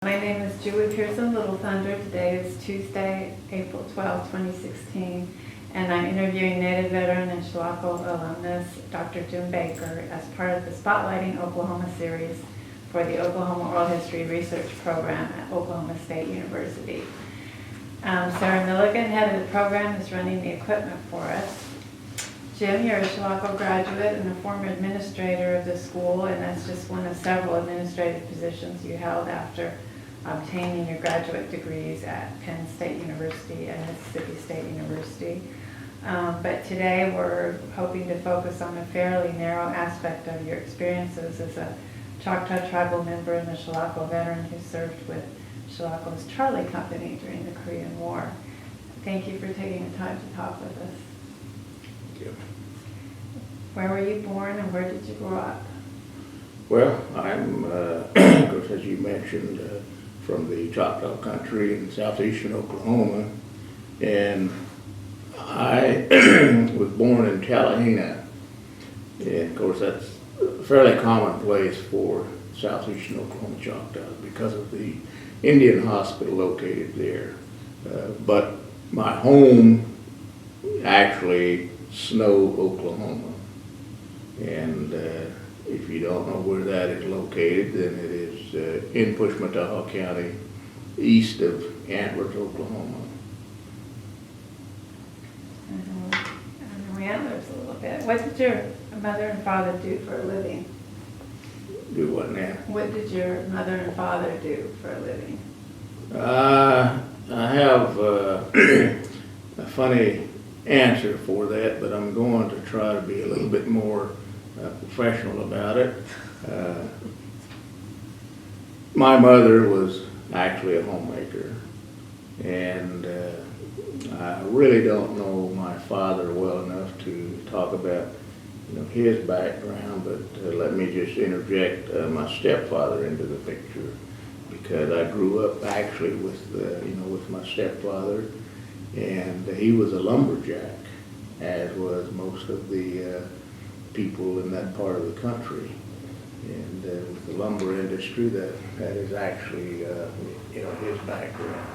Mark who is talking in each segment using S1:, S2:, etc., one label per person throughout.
S1: My name is Julie Pearson, Little Thunder. Today is Tuesday, April 12, 2016, and I'm interviewing Native veteran and Chilocco alumnus Dr. Jim Baker as part of the Spotlighting Oklahoma series for the Oklahoma Oral History Research Program at Oklahoma State University. Sarah Milligan, head of the program, is running the equipment for us. Jim, you're a Chilocco graduate and a former administrator of the school, and that's just one of several administrative positions you held after obtaining your graduate degrees at Penn State University and Mississippi State University. But today we're hoping to focus on a fairly narrow aspect of your experiences as a Choctaw tribal member and a Chilocco veteran who served with Chilocco's Charlie Company during the Korean War. Thank you for taking the time to talk with us.
S2: Thank you.
S1: Where were you born and where did you grow up?
S2: Well, I'm, of course, as you mentioned, from the Choctaw country in southeastern Oklahoma, and I was born in Tallahena, and of course that's a fairly common place for southeastern Oklahoma Choctaw because of the Indian hospital located there. But my home actually Snow, Oklahoma, and if you don't know where that is located, then it is in Pushmataha County, east of Antlers, Oklahoma.
S1: I know Antlers a little bit. What did your mother and father do for a living?
S2: Do what now?
S1: What did your mother and father do for a living?
S2: I have a funny answer for that, but I'm going to try to be a little bit more professional about it. My mother was actually a homemaker, and I really don't know my father well enough to talk about his background, but let me just interject my stepfather into the picture, because I grew up actually with with my stepfather, and he was a lumberjack, as was most of the people in that part of the country. And with the lumber industry, that is actually his background.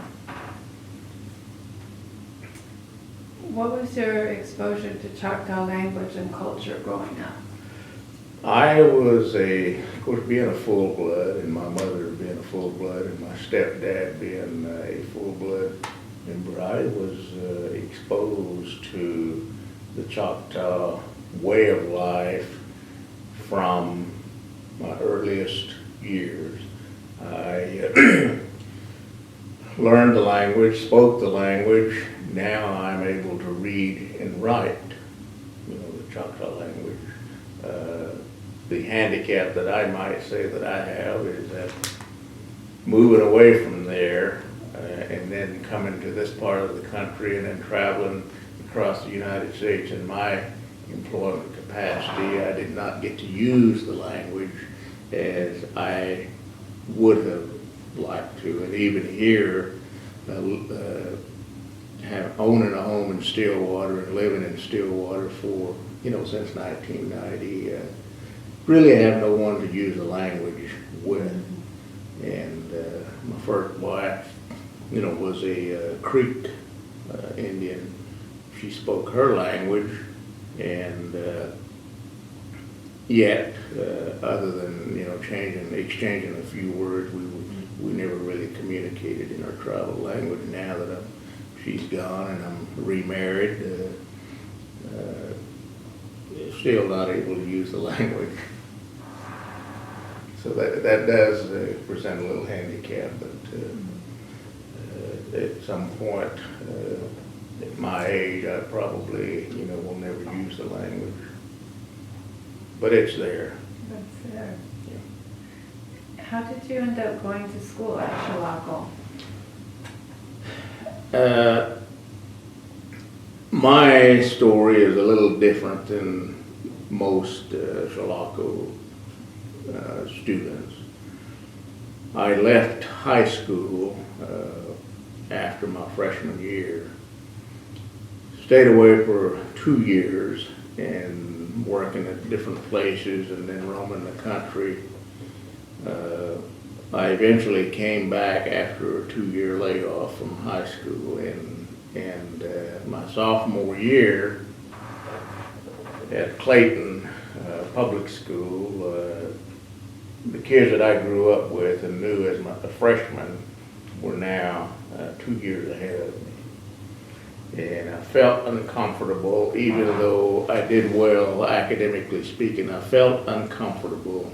S1: What was your exposure to Choctaw language and culture growing up?
S2: I was of course, being a full-blood, and my mother being a full-blood, and my stepdad being a full-blood member, I was exposed to the Choctaw way of life from my earliest years. I learned the language, spoke the language. Now I'm able to read and write, the Choctaw language. The handicap that I might say that I have is that moving away from there and then coming to this part of the country and then traveling across the United States in my employment capacity, I did not get to use the language as I would have liked to. And even here, owning a home in Stillwater and living in Stillwater for, since 1990, really have no one to use the language with. And my first wife, was a Creek Indian. She spoke her language, and yet, other than exchanging a few words, we never really communicated in our tribal language. Now that she's gone and I'm remarried, still not able to use the language. So that does present a little handicap, but at some point, at my age, I probably, will never use the language. But it's there.
S1: That's there.
S2: Yeah.
S1: How did you end up going to school at Chilocco?
S2: My story is a little different than most Chilocco students. I left high school after my freshman year, stayed away for 2 years and working at different places and then roaming the country. I eventually came back after a 2-year layoff from high school, and my sophomore year at Clayton Public School, the kids that I grew up with and knew as the freshmen were now 2 years ahead of me. And I felt uncomfortable, even though I did well academically speaking. I felt uncomfortable.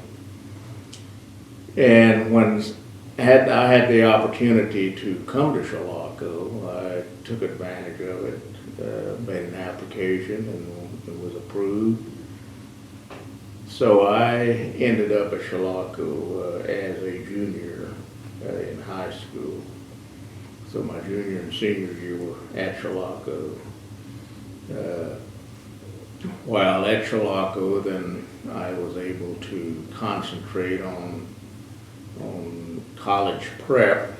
S2: And when I had the opportunity to come to Chilocco, I took advantage of it, made an application, and it was approved. So I ended up at Chilocco as a junior in high school. So my junior and senior year were at Chilocco. While at Chilocco, then I was able to concentrate on college prep,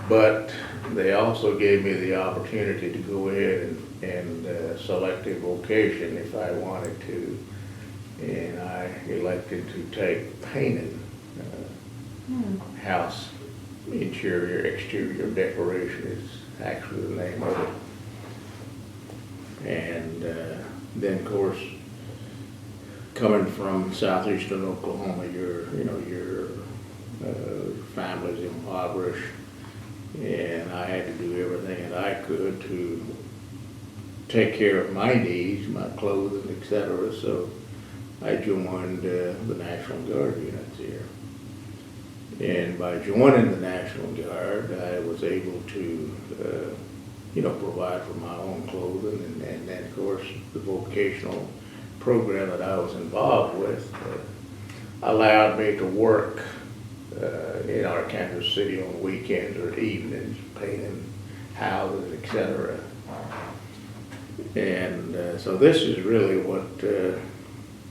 S2: but they also gave me the opportunity to go ahead and select a vocation if I wanted to. And I elected to take painting, house interior, exterior decoration is actually the name of it. And then, of course, coming from southeastern Oklahoma, your family's impoverished, and I had to do everything that I could to take care of my needs, my clothing, etc. So I joined the National Guard units here. And by joining the National Guard, I was able to, provide for my own clothing, and then, of course, the vocational program that I was involved with allowed me to work in our Kansas City on weekends or evenings, painting houses, etc. And so this is really what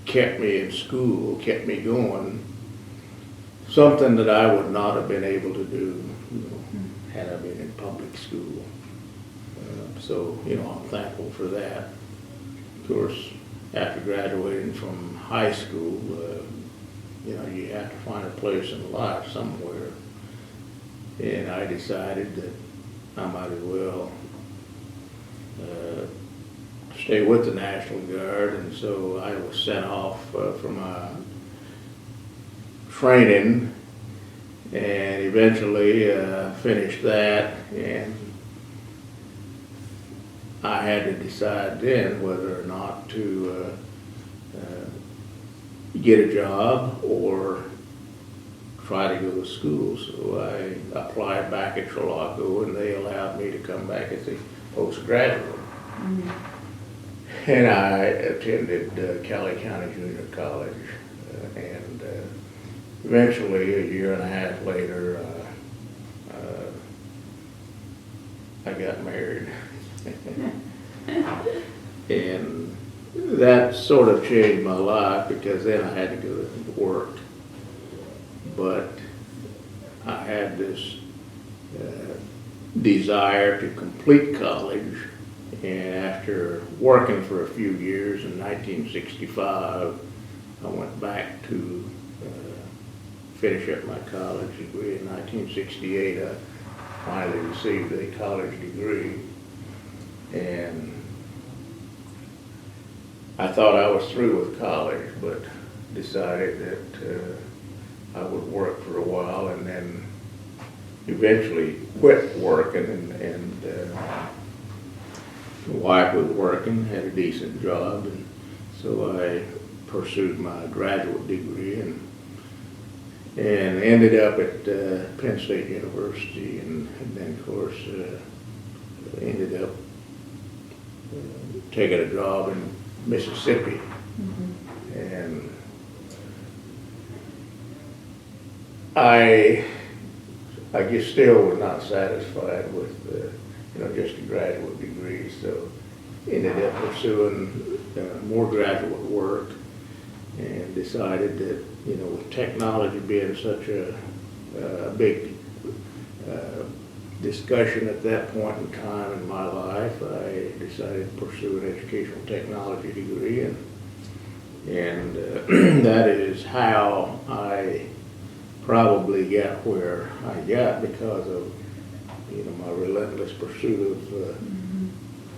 S2: kept me in school, kept me going. Something that I would not have been able to do, had I been in public school. So, I'm thankful for that. Of course, after graduating from high school, you have to find a place in life somewhere. And I decided that I might as well stay with the National Guard, and so I was sent off for my training, and eventually finished that, and I had to decide then whether or not to get a job or try to go to school. So I applied back at Chilocco, and they allowed me to come back as a postgraduate. Mm-hmm. And I attended Cali County Junior College, and eventually, a year and a half later, I got married. And that sort of changed my life, because then I had to go to work. But I had this desire to complete college, and after working for a few years in 1965, I went back to finish up my college degree. In 1968, I finally received a college degree, and I thought I was through with college, but decided that I would work for a while, and then eventually quit working, and my wife was working, had a decent job, and so I pursued my graduate degree and ended up at Penn State University, and then, of course, ended up taking a job in Mississippi. Mm-hmm. And I just still was not satisfied with just a graduate degree, so ended up pursuing more graduate work, and decided that with technology being such a big discussion at that point in time in my life, I decided to pursue an educational technology degree, and that is how I probably got where I got because of, my relentless pursuit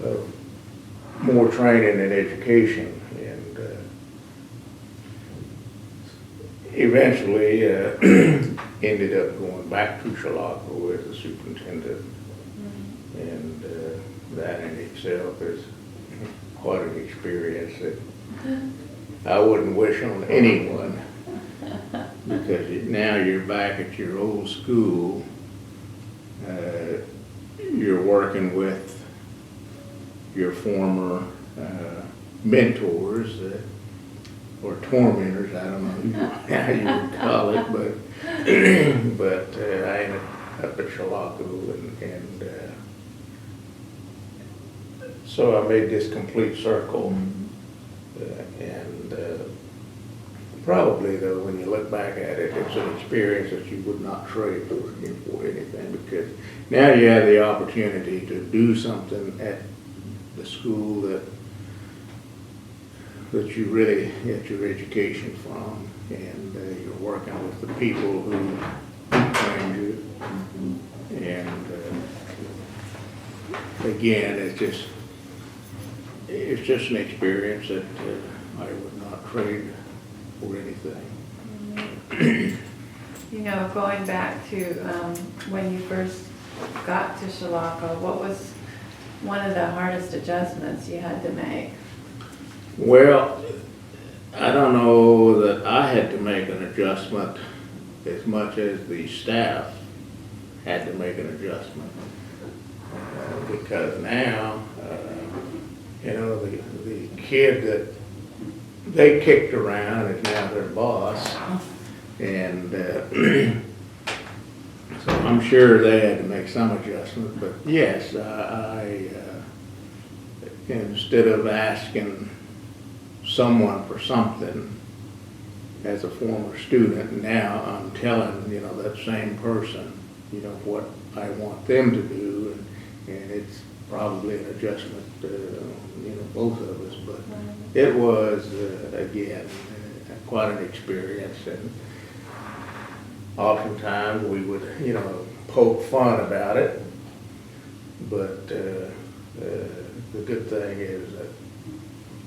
S2: of more training and education. And eventually ended up going back to Chilocco as a superintendent. And that in itself is quite an experience that I wouldn't wish on anyone, because now you're back at your old school. You're working with your former mentors or tormentors. I don't know how you would call it, but I ended up at Chilocco, and so I made this complete circle. And probably, though, when you look back at it, it's an experience that you would not trade for anything, because now you have the opportunity to do something at the school that you really get your education from, and you're working with the people who trained you. And again, it's just an experience that I would not trade for anything.
S1: Going back to when you first got to Chilocco, what was one of the hardest adjustments you had to make?
S2: Well, I don't know that I had to make an adjustment as much as the staff had to make an adjustment. Because now, the kid that they kicked around is now their boss. And so I'm sure they had to make some adjustment. But yes, I instead of asking someone for something as a former student, now I'm telling, that same person, what I want them to do, and it's probably an adjustment, both of us, but it was, again, quite an experience, and oftentimes we would, poke fun about it, but the good thing is that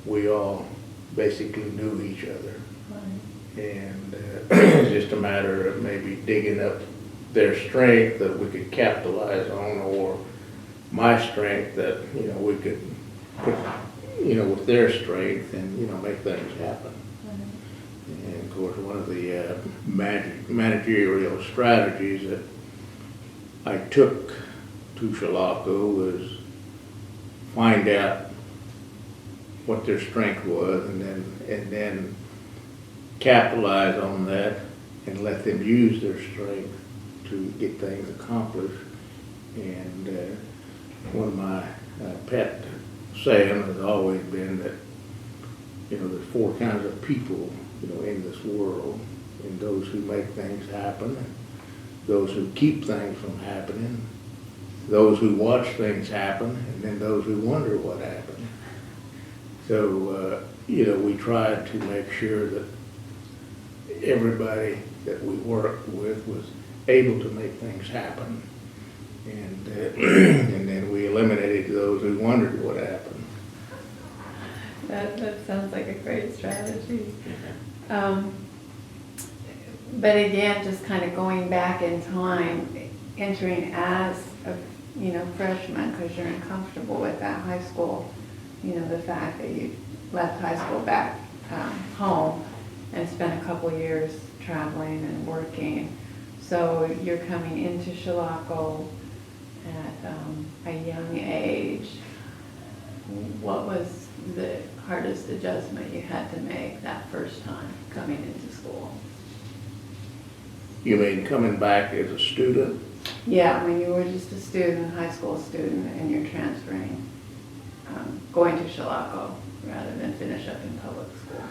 S2: we all basically knew each other, and it's just a matter of maybe digging up their strength that we could capitalize on, or my strength that, we could put, with their strength and, make things happen. And of course, one of the managerial strategies that I took to Chilocco was find out what their strength was, and then capitalize on that and let them use their strength to get things accomplished. And one of my pet sayings has always been that, there's four kinds of people, in this world, and those who make things happen, and those who keep things from happening, those who watch things happen, and then those who wonder what happened. So, we tried to make sure that everybody that we worked with was able to make things happen. And, and then we eliminated those who wondered what happened.
S1: That sounds like a great strategy. But again, just kind of going back in time, entering as a freshman, because you're uncomfortable with that high school, the fact that you left high school back home and spent a couple years traveling and working. So you're coming into Chilocco at a young age. What was the hardest adjustment you had to make that first time coming into school?
S2: You mean coming back as a student?
S1: Yeah, when you were just a student, high school student, and you're transferring, going to Chilocco rather than finish up in public school.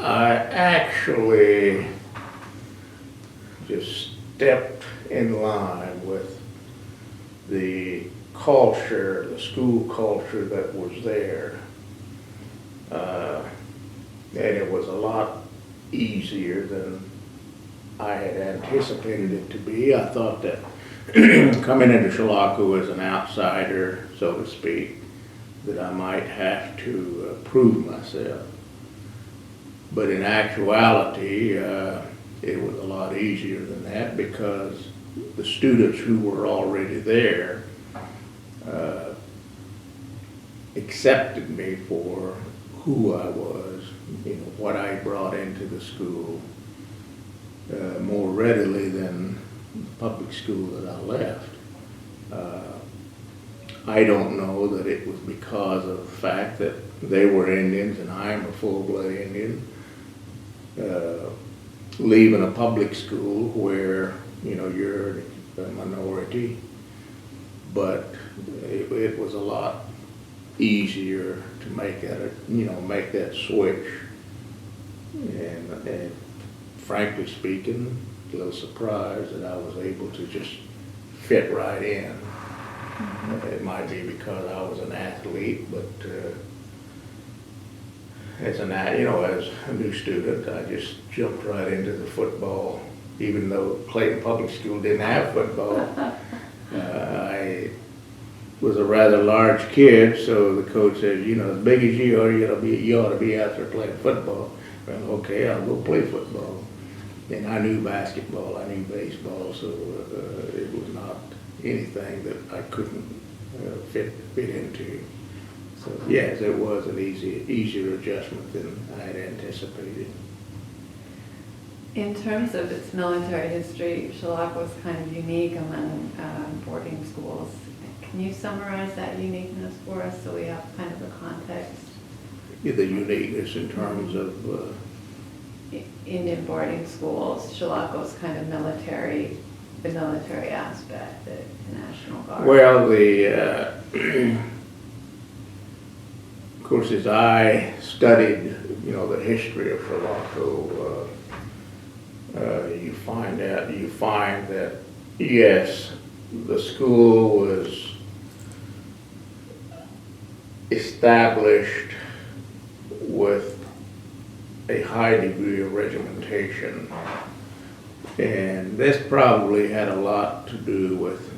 S2: I actually just stepped in line with the culture, the school culture that was there. And it was a lot easier than I had anticipated it to be. I thought that coming into Chilocco as an outsider, so to speak, that I might have to prove myself. But in actuality, it was a lot easier than that, because the students who were already there accepted me for who I was, what I brought into the school, more readily than the public school that I left. I don't know that it was because of the fact that they were Indians and I am a full-blood Indian. Leaving a public school where, you're a minority, but it was a lot easier to make that switch. And frankly speaking, a little surprised that I was able to just fit right in. It might be because I was an athlete, but as a new student, I just jumped right into the football, even though Clayton Public School didn't have football. I was a rather large kid, so the coach said, as big as you are, you ought to be out there playing football. Well, okay, I'll go play football. And I knew basketball, I knew baseball, so it was not anything that I couldn't fit into. So yes, it was an easier adjustment than I had anticipated.
S1: In terms of its military history, Chilocco is kind of unique among boarding schools. Can you summarize that uniqueness for us so we have kind of a context?
S2: Yeah, the uniqueness in terms of
S1: Indian boarding schools, Chilocco's kind of the military aspect, the National Guard.
S2: Well, of course, as I studied, the history of Chilocco, you find that yes, the school was established with a high degree of regimentation, and this probably had a lot to do with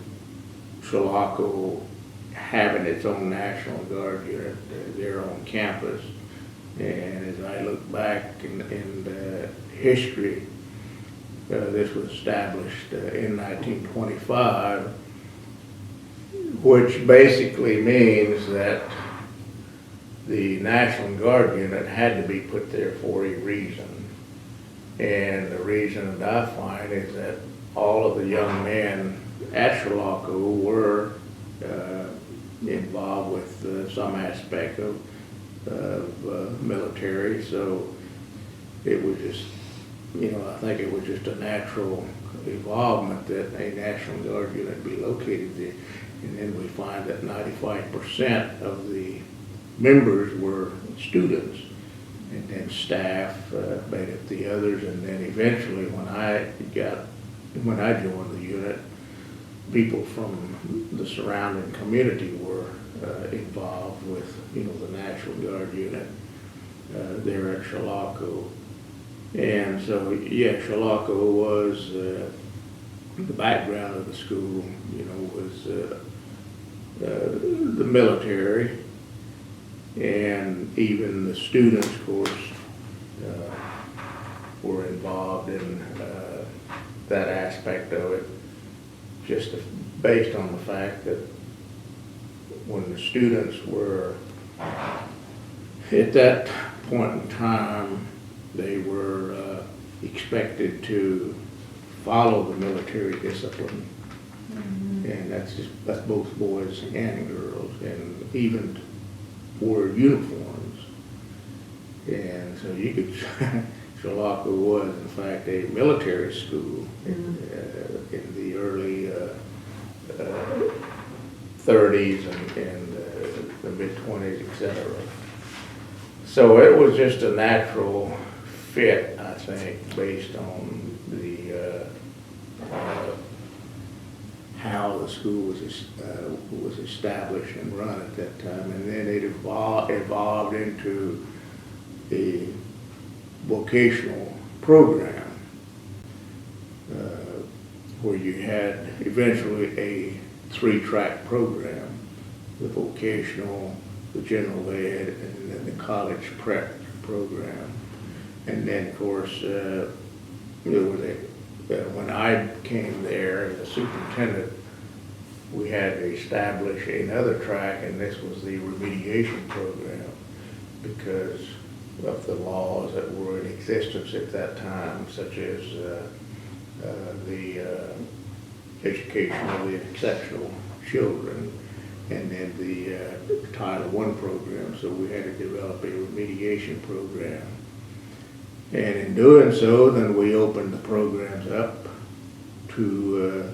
S2: Chilocco having its own National Guard unit, their own campus. And as I look back in history, this was established in 1925, which basically means that the National Guard unit had to be put there for a reason. And the reason that I find is that all of the young men at Chilocco were involved with some aspect of military, so it was just, I think it was just a natural involvement that a National Guard unit be located there. And then we find that 95% of the members were students, and then staff made up the others. And then eventually, when I joined the unit, people from the surrounding community were involved with, the National Guard unit there at Chilocco. And so, yeah, Chilocco was the background of the school, was the military, and even the students, of course, were involved in that aspect of it, just based on the fact that when the students were at that point in time, they were expected to follow the military discipline. Mm-hmm. And that's both boys and girls, and even wore uniforms. And so you could, Chilocco was in fact a military school. Mm-hmm. In the early 30s and the mid-20s, etc. So it was just a natural fit, I think, based on the how the school was established and run at that time, and then it evolved into a vocational program. where you had eventually a 3-track program, the vocational, the general ed, and then the college prep program. And then, of course, when I came there as a superintendent, we had to establish another track, and this was the remediation program, because of the laws that were in existence at that time, such as the education of the exceptional children, and then the Title I program. So we had to develop a remediation program. And in doing so, then we opened the programs up to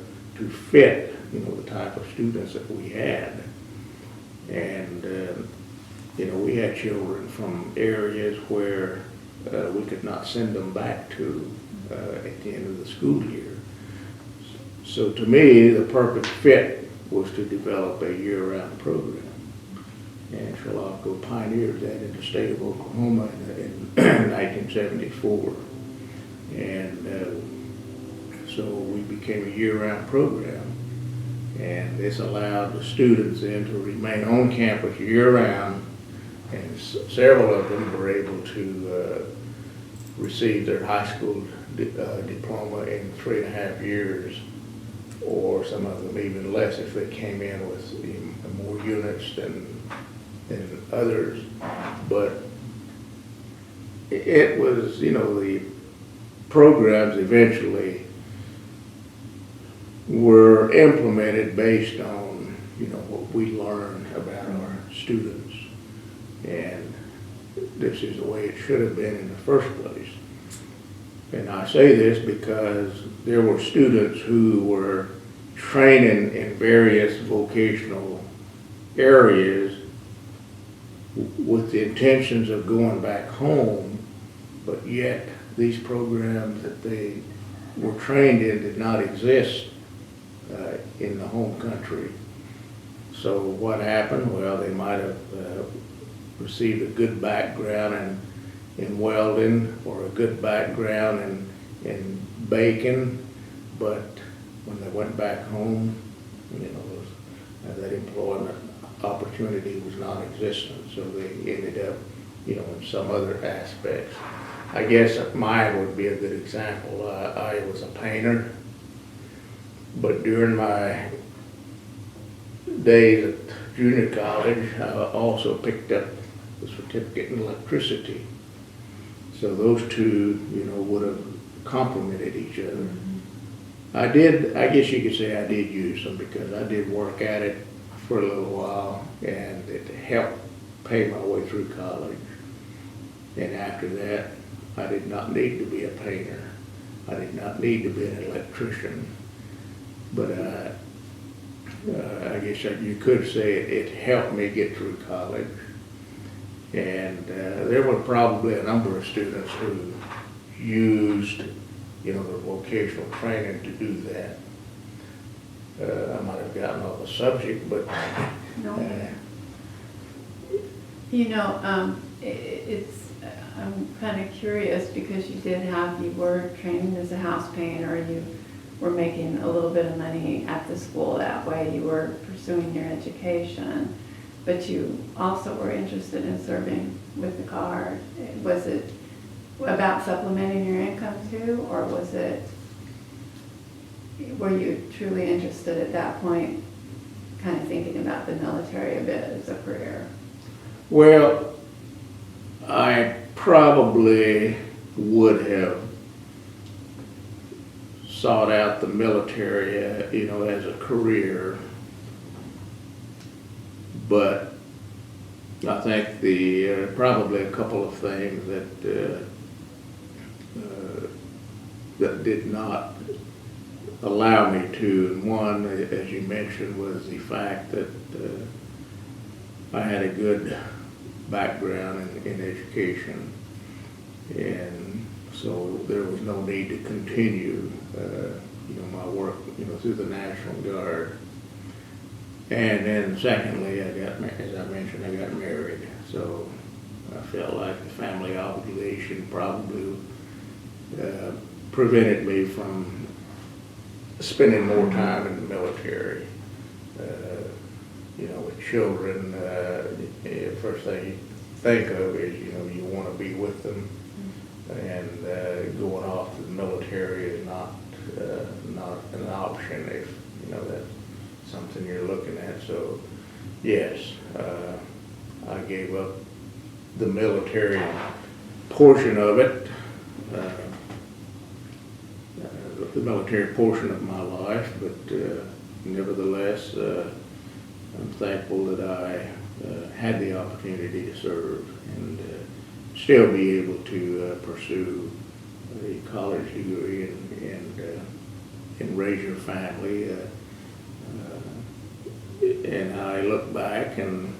S2: fit, the type of students that we had. And, we had children from areas where we could not send them back to at the end of the school year. So to me, the perfect fit was to develop a year-round program. And Chilocco pioneered that in the state of Oklahoma in 1974. And so we became a year-round program. And this allowed the students then to remain on campus year-round, and several of them were able to receive their high school diploma in 3.5 years, or some of them even less if they came in with more units than others. But it was, the programs eventually were implemented based on, what we learned about our students. And this is the way it should have been in the first place. And I say this because there were students who were training in various vocational areas with the intentions of going back home, but yet these programs that they were trained in did not exist in the home country. So what happened? Well, they might have received a good background in welding or a good background in baking, but when they went back home, that employment opportunity was non-existent, so they ended up, in some other aspects. I guess mine would be a good example. I was a painter, but during my days at junior college, I also picked up the certificate in electricity. So those two, would have complemented each other. I guess you could say I did use them, because I did work at it for a little while, and it helped pay my way through college. And after that, I did not need to be a painter. I did not need to be an electrician. But I guess you could say it helped me get through college. And there were probably a number of students who used, their vocational training to do that. I might have gotten off the subject, but
S1: No. I'm kind of curious, because you were trained as a house painter, you were making a little bit of money at the school that way, you were pursuing your education, but you also were interested in serving with the Guard. Was it about supplementing your income too, or were you truly interested at that point, kind of thinking about the military a bit as a career?
S2: Well, I probably would have sought out the military, as a career, but I think probably a couple of things that did not allow me to. And one, as you mentioned, was the fact that I had a good background in education, and so there was no need to continue, my work, through the National Guard. And then secondly, as I mentioned, I got married, so I felt like the family obligation probably prevented me from spending more time in the military. With children, first thing you think of is, you want to be with them, and going off to the military is not an option if, that's something you're looking at. So, yes, I gave up the military portion of it, the military portion of my life, but nevertheless, I'm thankful that I had the opportunity to serve and still be able to pursue a college degree and raise your family. And I look back and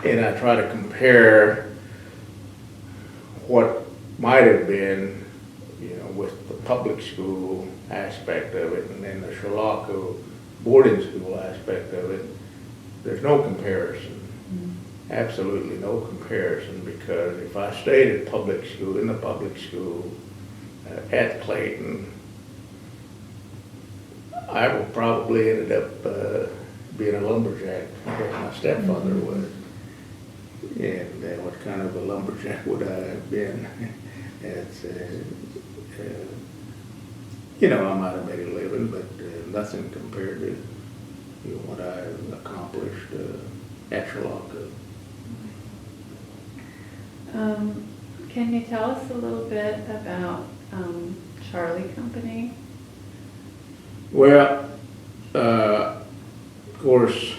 S2: I try to compare what might have been, with the public school aspect of it and then the Chilocco boarding school aspect of it. There's no comparison. Absolutely no comparison, because if I stayed in the public school at Clayton, I would probably ended up being a lumberjack, like my stepfather was. And what kind of a lumberjack would I have been? It's, I might have made a living, but nothing compared to what I accomplished at Chilocco.
S1: Can you tell us a little bit about Charlie Company?
S2: Well, of course,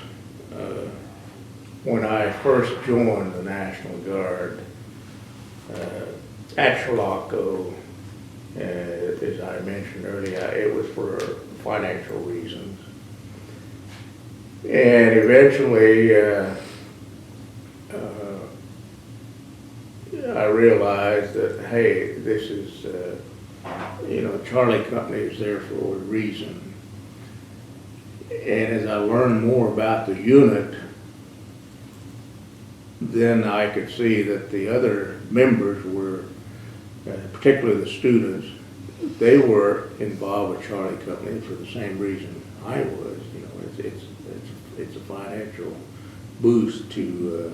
S2: when I first joined the National Guard at Chilocco, as I mentioned earlier, it was for financial reasons. And eventually, I realized that, hey, this is, Charlie Company is there for a reason. And as I learned more about the unit, then I could see that the other members were, particularly the students, they were involved with Charlie Company for the same reason I was. It's a financial boost to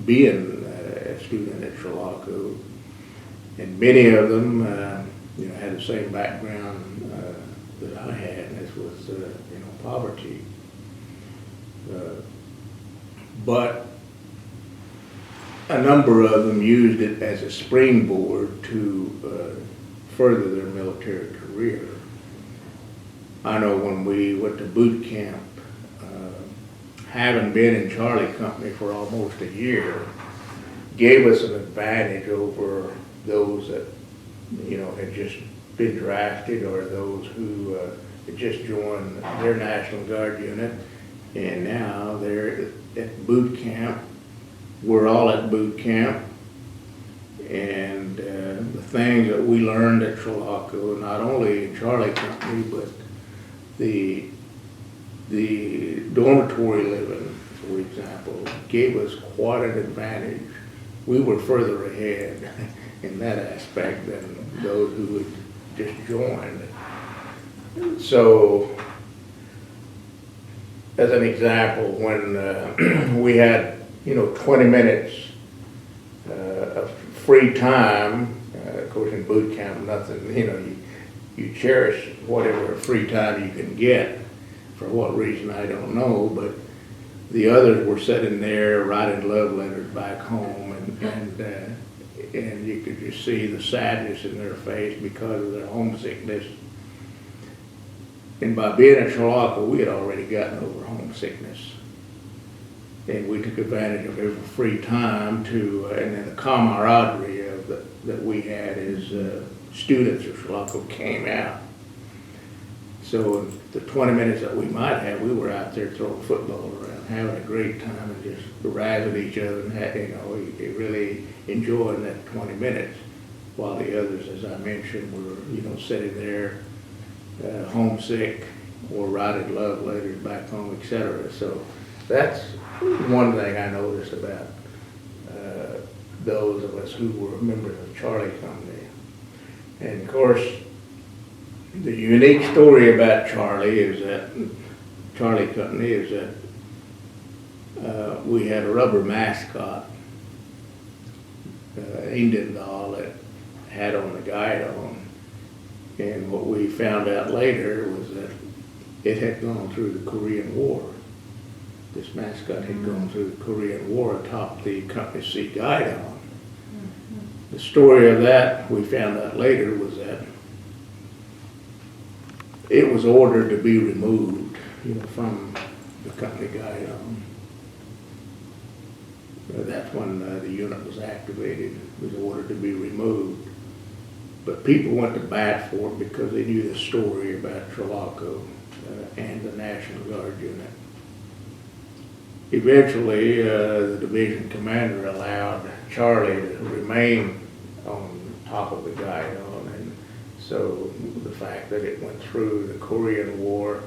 S2: being a student at Chilocco, and many of them, had the same background that I had, and this was, poverty. But a number of them used it as a springboard to further their military career. I know when we went to boot camp, having been in Charlie Company for almost a year, gave us an advantage over those that, had just been drafted, or those who had just joined their National Guard unit, and now they're at boot camp. We're all at boot camp, and the things that we learned at Chilocco, not only in Charlie Company, but the dormitory living, for example, gave us quite an advantage. We were further ahead in that aspect than those who had just joined. So, as an example, when we had 20 minutes of free time, of course in boot camp, nothing, you cherish whatever free time you can get. For what reason, I don't know, but the others were sitting there writing love letters back home, and you could just see the sadness in their face because of their homesickness. And by being at Chilocco, we had already gotten over homesickness. And we took advantage of every free time and then the camaraderie that we had as students of Chilocco came out. So in the 20 minutes that we might have, we were out there throwing football around, having a great time, and just razzing each other, and really enjoying that 20 minutes. While the others, as I mentioned, were sitting there homesick or writing love letters back home, etc. So that's one thing I noticed about those of us who were members of Charlie Company. And of course, The unique story about Charlie Company is that we had a rubber mascot, Indian doll that had on the guide on. And what we found out later was that it had gone through the Korean War. This mascot had gone through the Korean War atop the company seat guide on. The story of that, we found out later, was that it was ordered to be removed, from the company guide on. That's when the unit was activated. It was ordered to be removed. But people went to bat for it because they knew the story about Chilocco and the National Guard unit. Eventually, the division commander allowed Charlie to remain on top of the guide on, and so the fact that it went through the Korean War,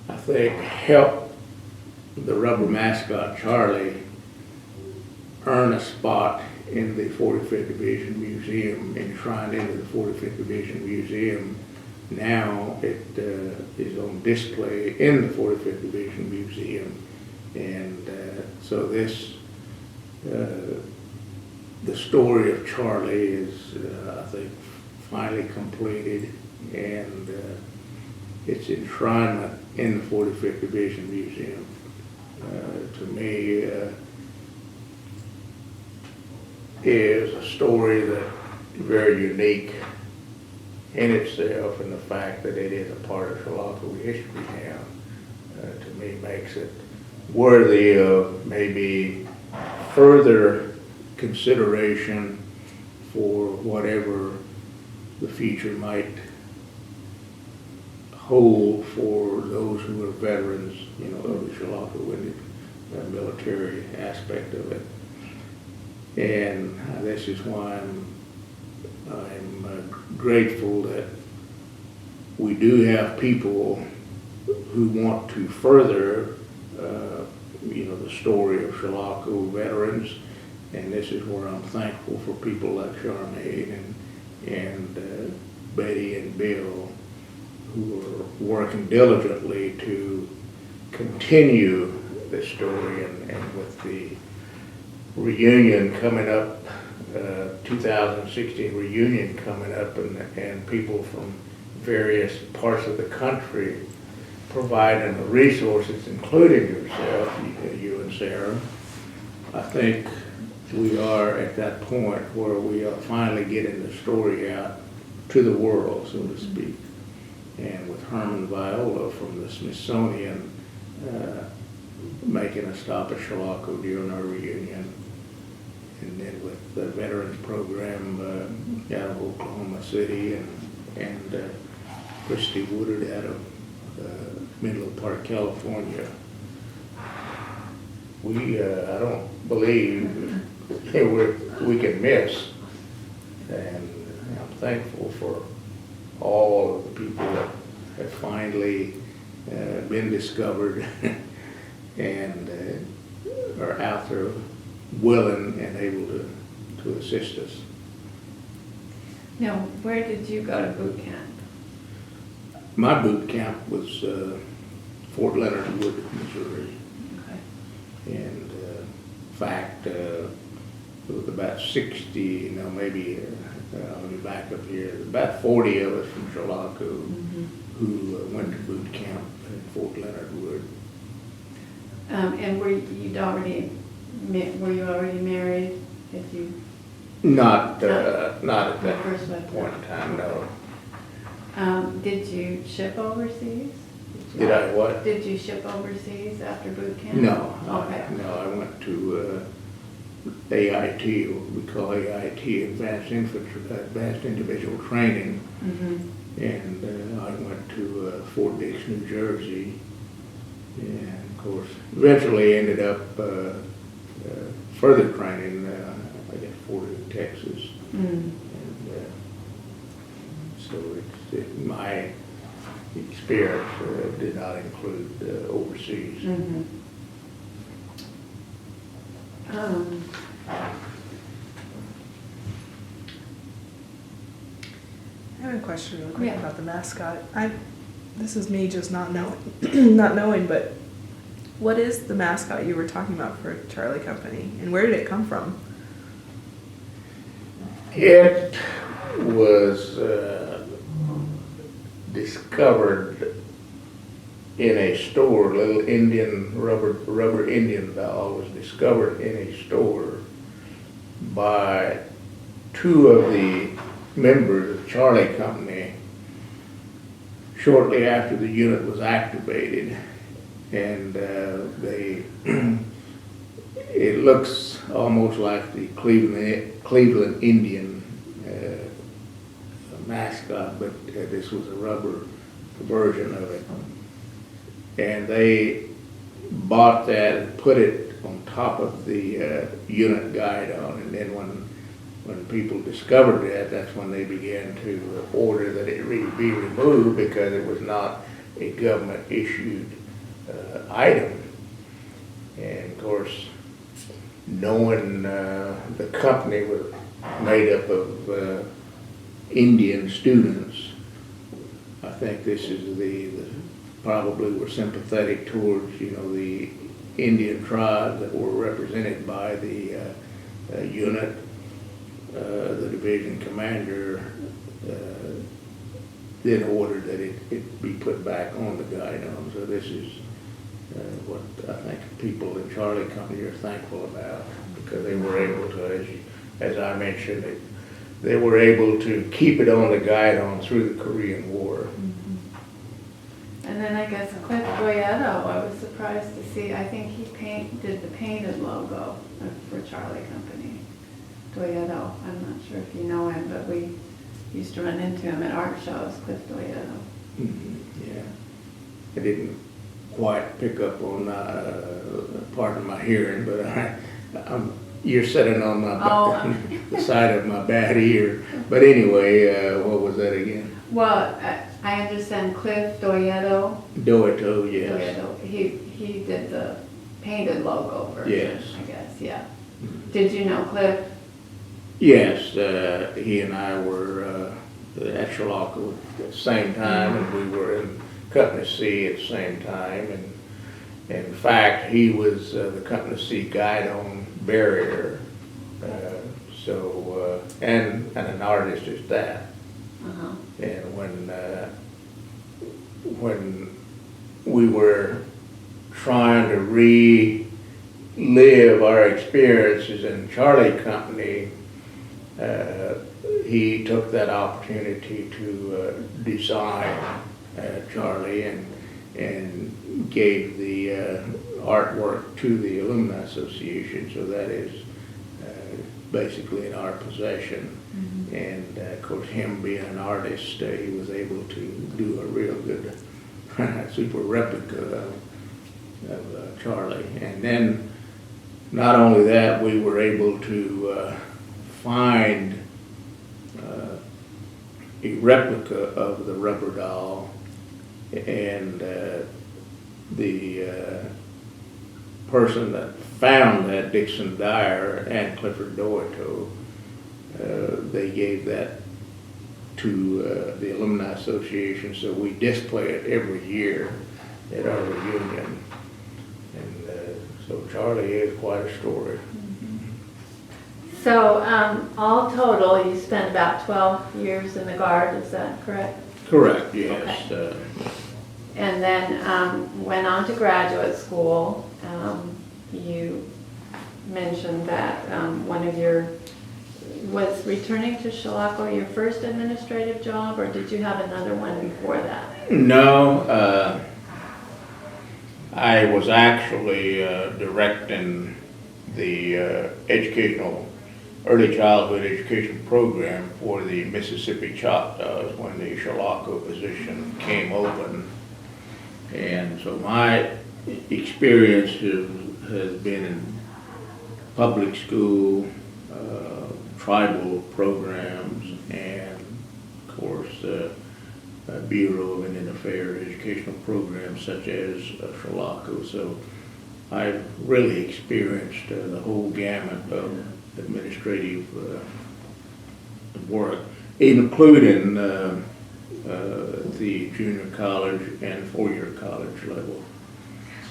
S2: I think, helped the rubber mascot Charlie earn a spot in the 45th Division Museum, enshrined into the 45th Division Museum. Now it is on display in the 45th Division Museum, and so this, the story of Charlie is, I think, finally completed, and its enshrinement in the 45th Division Museum, to me, is a story that is very unique in itself, and the fact that it is a part of Chilocco history now, to me, makes it worthy of maybe further consideration for whatever the future might hold for those who are veterans, of the Chilocco Indian military aspect of it. And this is why I'm grateful that we do have people who want to further, the story of Chilocco veterans. And this is where I'm thankful for people like Charmaine and Betty and Bill, who are working diligently to continue the story, and with the reunion coming up, 2016 reunion coming up, and people from various parts of the country providing the resources, including yourself, you and Sarah. I think we are at that point where we are finally getting the story out to the world, so to speak. And with Herman Viola from the Smithsonian making a stop at Chilocco during our reunion, and then with the Veterans Program out of Oklahoma City, and Christy Woodard out of Menlo Park, California. We, I don't believe we can miss, and I'm thankful for all of the people that have finally been discovered and are out there willing and able to assist us.
S1: Now, where did you go to boot camp?
S2: My boot camp was Fort Leonard Wood, Missouri.
S1: Okay.
S2: And in fact, it was about 60, maybe, let me back up here, about 40 of us from Chilocco who went to boot camp at Fort Leonard Wood.
S1: And were you already married? Did you?
S2: Not at that
S1: First
S2: point in time, no.
S1: Did you ship overseas?
S2: Did I what?
S1: Did you ship overseas after boot camp?
S2: No.
S1: Okay.
S2: No, I went to AIT, what we call AIT, Advanced Individual Training, and I went to Fort Dix, New Jersey, and of course eventually ended up further training, I guess, Fort Hood, Texas, and so my experience did not include overseas.
S3: have a question real quick
S1: Yeah.
S3: about the mascot. This is me just not knowing, not knowing, but what is the mascot you were talking about for Charlie Company, and where did it come from?
S2: It was discovered in a store. Little Indian rubber Indian doll was discovered in a store by two of the members of Charlie Company shortly after the unit was activated, and it looks almost like the Cleveland Indian mascot, but this was a rubber version of it. And they bought that and put it on top of the unit guidon, and then when people discovered that, that's when they began to order that it really be removed, because it was not a government issued item. And of course, knowing the company was made up of Indian students, I think this is the probably were sympathetic towards, the Indian tribes that were represented by the unit. The division commander then ordered that it be put back on the guidon. So this is what I think people in Charlie Company are thankful about, because they were able to, as I mentioned, they were able to keep it on the guidon through the Korean War.
S1: And then I guess Cliff Boyetto, I was surprised to see, I think he did the painted logo for Charlie Company. Boyetto, I'm not sure if you know him, but we used to run into him at art shows, Cliff Boyetto.
S2: Yeah, I didn't quite pick up on part of my hearing, but you're sitting on my the side of my bad ear. But anyway, what was that again?
S1: Well, I understand Cliff Doyetto.
S2: Doeto, yes.
S1: Doyetto. He did the painted logo version,
S2: Yes.
S1: I guess, yeah. Did you know Cliff?
S2: Yes, he and I were at Chilocco at the same time, and we were in Company C at the same time. And in fact, he was the Company C guidon barrier, and an artist at that.
S1: Uh-huh.
S2: And when we were trying to relive our experiences in Charlie Company, he took that opportunity to design Charlie and gave the artwork to the Alumni Association. So that is basically in our possession. Mm-hmm. And of course, him being an artist, he was able to do a real good super replica of Charlie. And then not only that, we were able to find a replica of the rubber doll, and the person that found that, Dixon Dyer and Clifford Doeto, they gave that to the Alumni Association, so we display it every year at our reunion. And so Charlie is quite a story.
S1: So all total, you spent about 12 years in the Guard, is that correct?
S2: Correct, yes.
S1: Okay. And then went on to graduate school. You mentioned that one of was returning to Chilocco your first administrative job, or did you have another one before that?
S2: No, I was actually directing the early childhood education program for the Mississippi Choctaws when the Chilocco position came open. And so my experience has been in public school, tribal programs, and of course Bureau of Indian Affairs educational programs such as Chilocco. So I've really experienced the whole gamut of administrative work. including the junior college and four-year college level.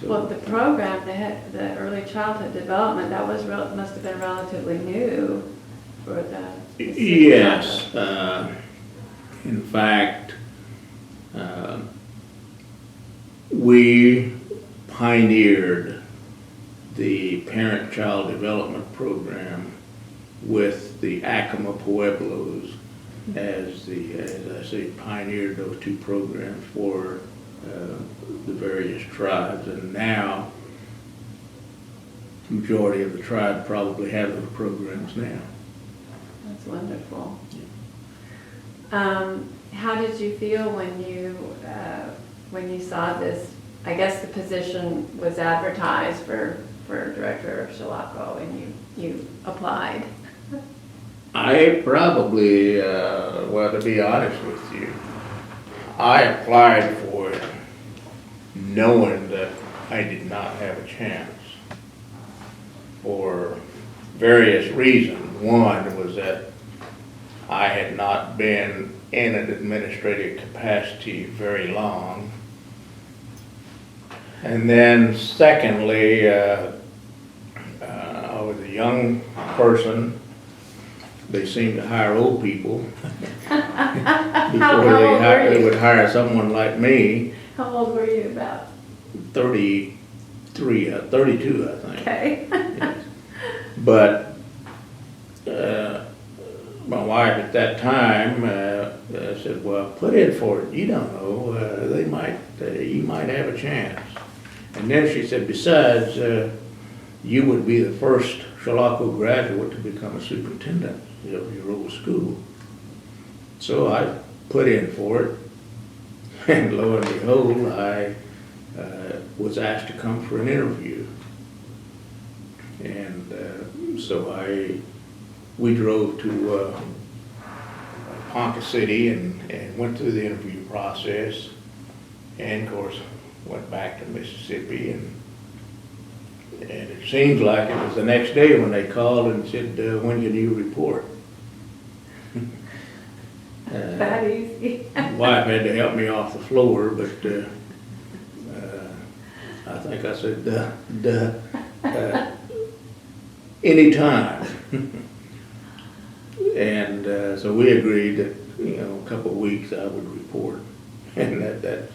S2: So,
S1: Well, the program, the early childhood development, that was must have been relatively new for the
S2: yes, in fact, we pioneered the parent-child development program with the Acoma Pueblos as I say, pioneered those two programs for the various tribes, and now the majority of the tribe probably have those programs now.
S1: That's wonderful. How did you feel when you saw this? I guess the position was advertised for director of Chilocco, and you applied.
S2: I probably, well, to be honest with you, I applied for it knowing that I did not have a chance for various reasons. One was that I had not been in an administrative capacity very long. And then secondly, I was a young person. They seemed to hire old people before they would hire someone like me.
S1: How old were you about?
S2: 32, I think.
S1: Okay.
S2: Yes. But my wife at that time said, "Well, put in for it. You don't know. You might have a chance." And then she said, "Besides, you would be the first Chilocco graduate to become a superintendent of your old school." So I put in for it, and lo and behold, I was asked to come for an interview. And so we drove to Ponca City and went through the interview process, and of course went back to Mississippi, and it seems like it was the next day when they called and said, "When can you report?"
S1: That easy.
S2: Wife had to help me off the floor, but I think I said, anytime. And so we agreed that, a couple of weeks I would report, and that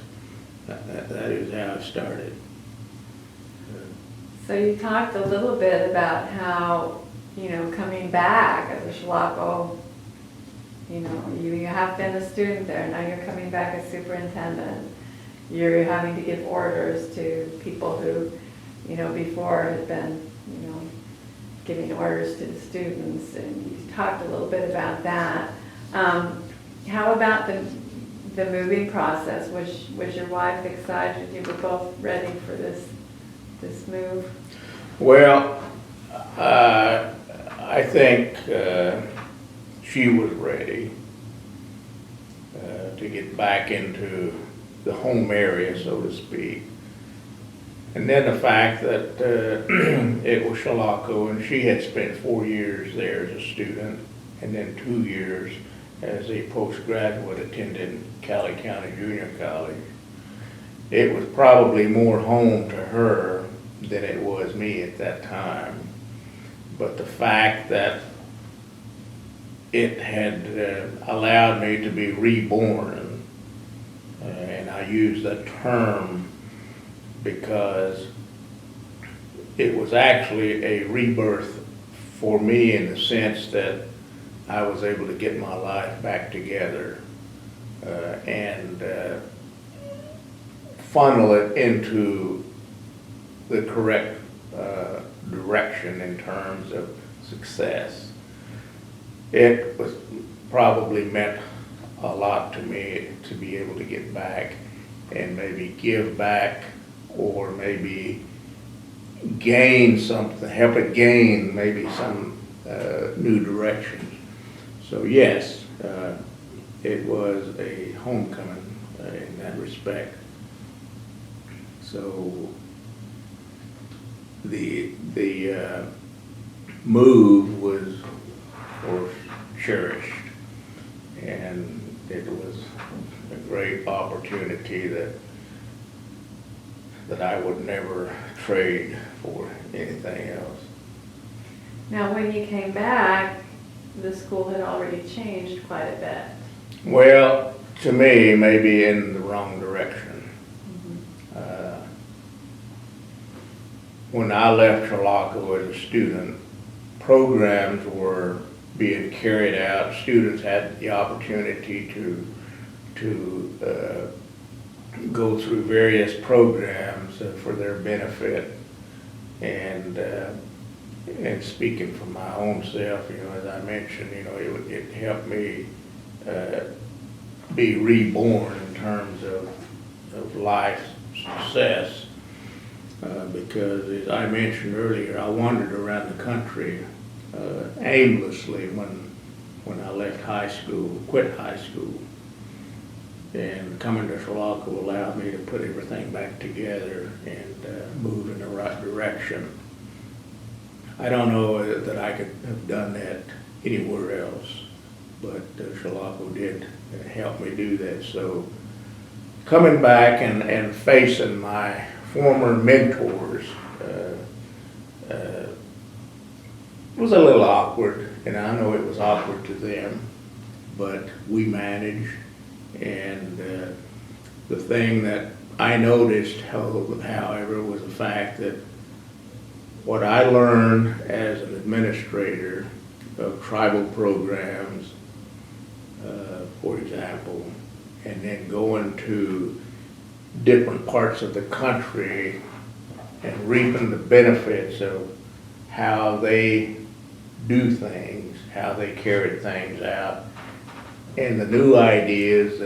S2: is how it started.
S1: So you talked a little bit about how, coming back as a Chilocco, you have been a student there, now you're coming back as superintendent. You're having to give orders to people who, before had been, giving orders to the students, and you talked a little bit about that. How about the moving process? Was your wife excited? You were both ready for this move?
S2: Well, I think she was ready to get back into the home area, so to speak. And then the fact that it was Chilocco, and she had spent 4 years there as a student, and then 2 years as a postgraduate attending Cali County Junior College. It was probably more home to her than it was me at that time. But the fact that it had allowed me to be reborn, and I use that term because it was actually a rebirth for me in the sense that I was able to get my life back together and funnel it into the correct direction in terms of success. It was probably meant a lot to me to be able to get back and maybe give back, or maybe gain something, help it gain maybe some new directions. So yes, it was a homecoming in that respect. So the move was, of course, cherished, and it was a great opportunity that I would never trade for anything else.
S1: Now, when you came back, the school had already changed quite a bit.
S2: Well, to me, maybe in the wrong direction. When I left Chilocco as a student, programs were being carried out. Students had the opportunity to go through various programs for their benefit. And speaking for my own self, as I mentioned, it helped me be reborn in terms of life success. Because as I mentioned earlier, I wandered around the country aimlessly when I left high school, quit high school. And coming to Chilocco allowed me to put everything back together and move in the right direction. I don't know that I could have done that anywhere else, but Chilocco did help me do that. So coming back and facing my former mentors was a little awkward, and I know it was awkward to them, but we managed. And the thing that I noticed, however, was the fact that what I learned as an administrator of tribal programs, for example, and then going to different parts of the country and reaping the benefits of how they do things, how they carry things out, and the new ideas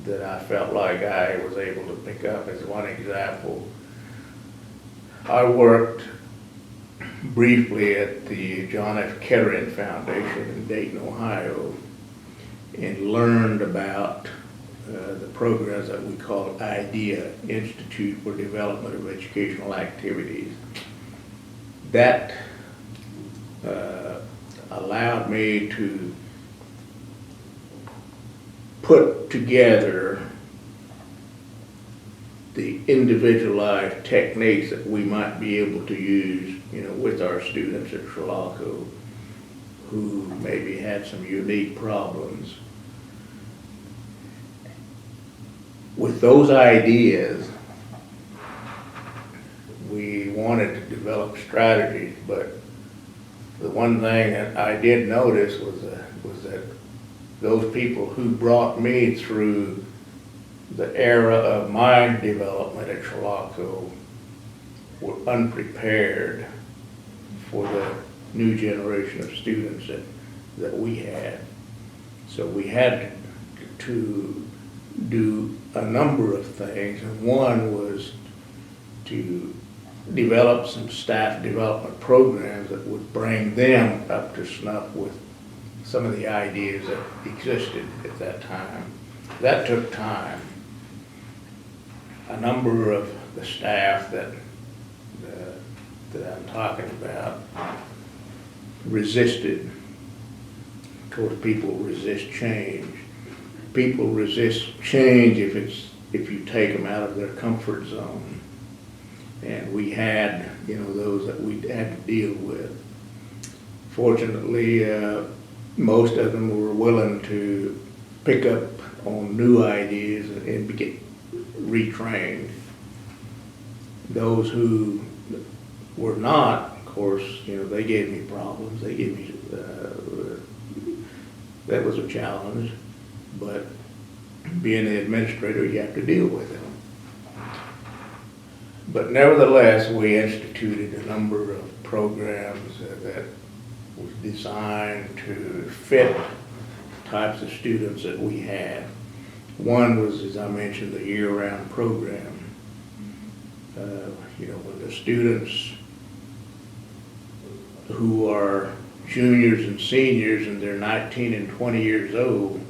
S2: that I felt like I was able to pick up. As one example, I worked briefly at the John F. Kettering Foundation in Dayton, Ohio, and learned about the programs that we call IDEA, Institute for Development of Educational Activities. That allowed me to put together the individualized techniques that we might be able to use, with our students at Chilocco who maybe had some unique problems. With those ideas, we wanted to develop strategies, but the one thing that I did notice was that those people who brought me through the era of my development at Chilocco were unprepared for the new generation of students that we had. So we had to do a number of things, and one was to develop some staff development programs that would bring them up to snuff with some of the ideas that existed at that time. That took time. A number of the staff that I'm talking about resisted. Of course, people resist change. People resist change if you take them out of their comfort zone. And we had, those that we had to deal with. Fortunately, most of them were willing to pick up on new ideas and get retrained. Those who were not, of course, they gave me problems. They gave me, that was a challenge, but being the administrator, you have to deal with it. But nevertheless, we instituted a number of programs that was designed to fit the types of students that we had. One was, as I mentioned, the year-round program. When the students who are juniors and seniors and they're 19 and 20 years old,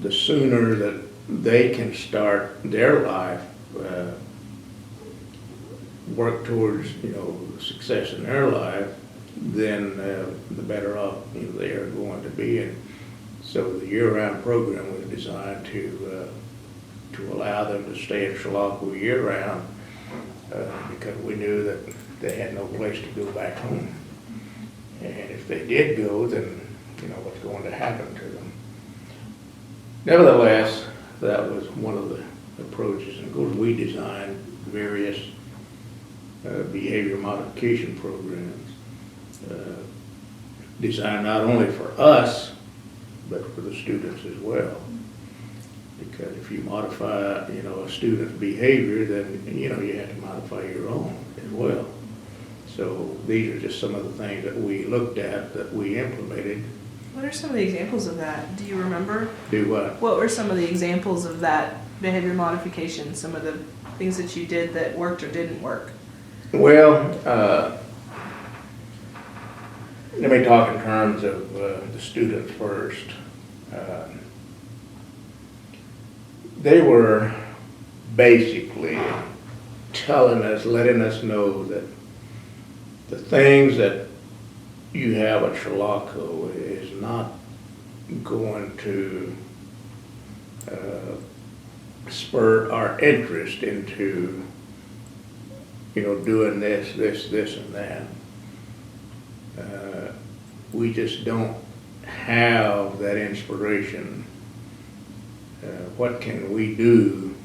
S2: the sooner that they can start their life, work towards, success in their life, then the better off they are going to be. And So the year-round program was designed to allow them to stay in Chilocco year-round, because we knew that they had no place to go back home. And if they did go, then you know what's going to happen to them. Nevertheless, that was one of the approaches. And of course, we designed various behavior modification programs, designed not only for us, but for the students as well. Because if you modify, you know, a student's behavior, then, you know, you have to modify your own as well. So these are just some of the things that we looked at, that we implemented.
S3: What are some of the examples of that? Do you remember?
S2: Do what?
S3: What were some of the examples of that behavior modification? Some of the things that you did that worked or didn't work?
S2: Well, let me talk in terms of the students first. They were basically telling us, letting us know that the things that you have at Chilocco is not going to spur our interest into, you know, doing this, and that. We just don't have that inspiration. What can we do?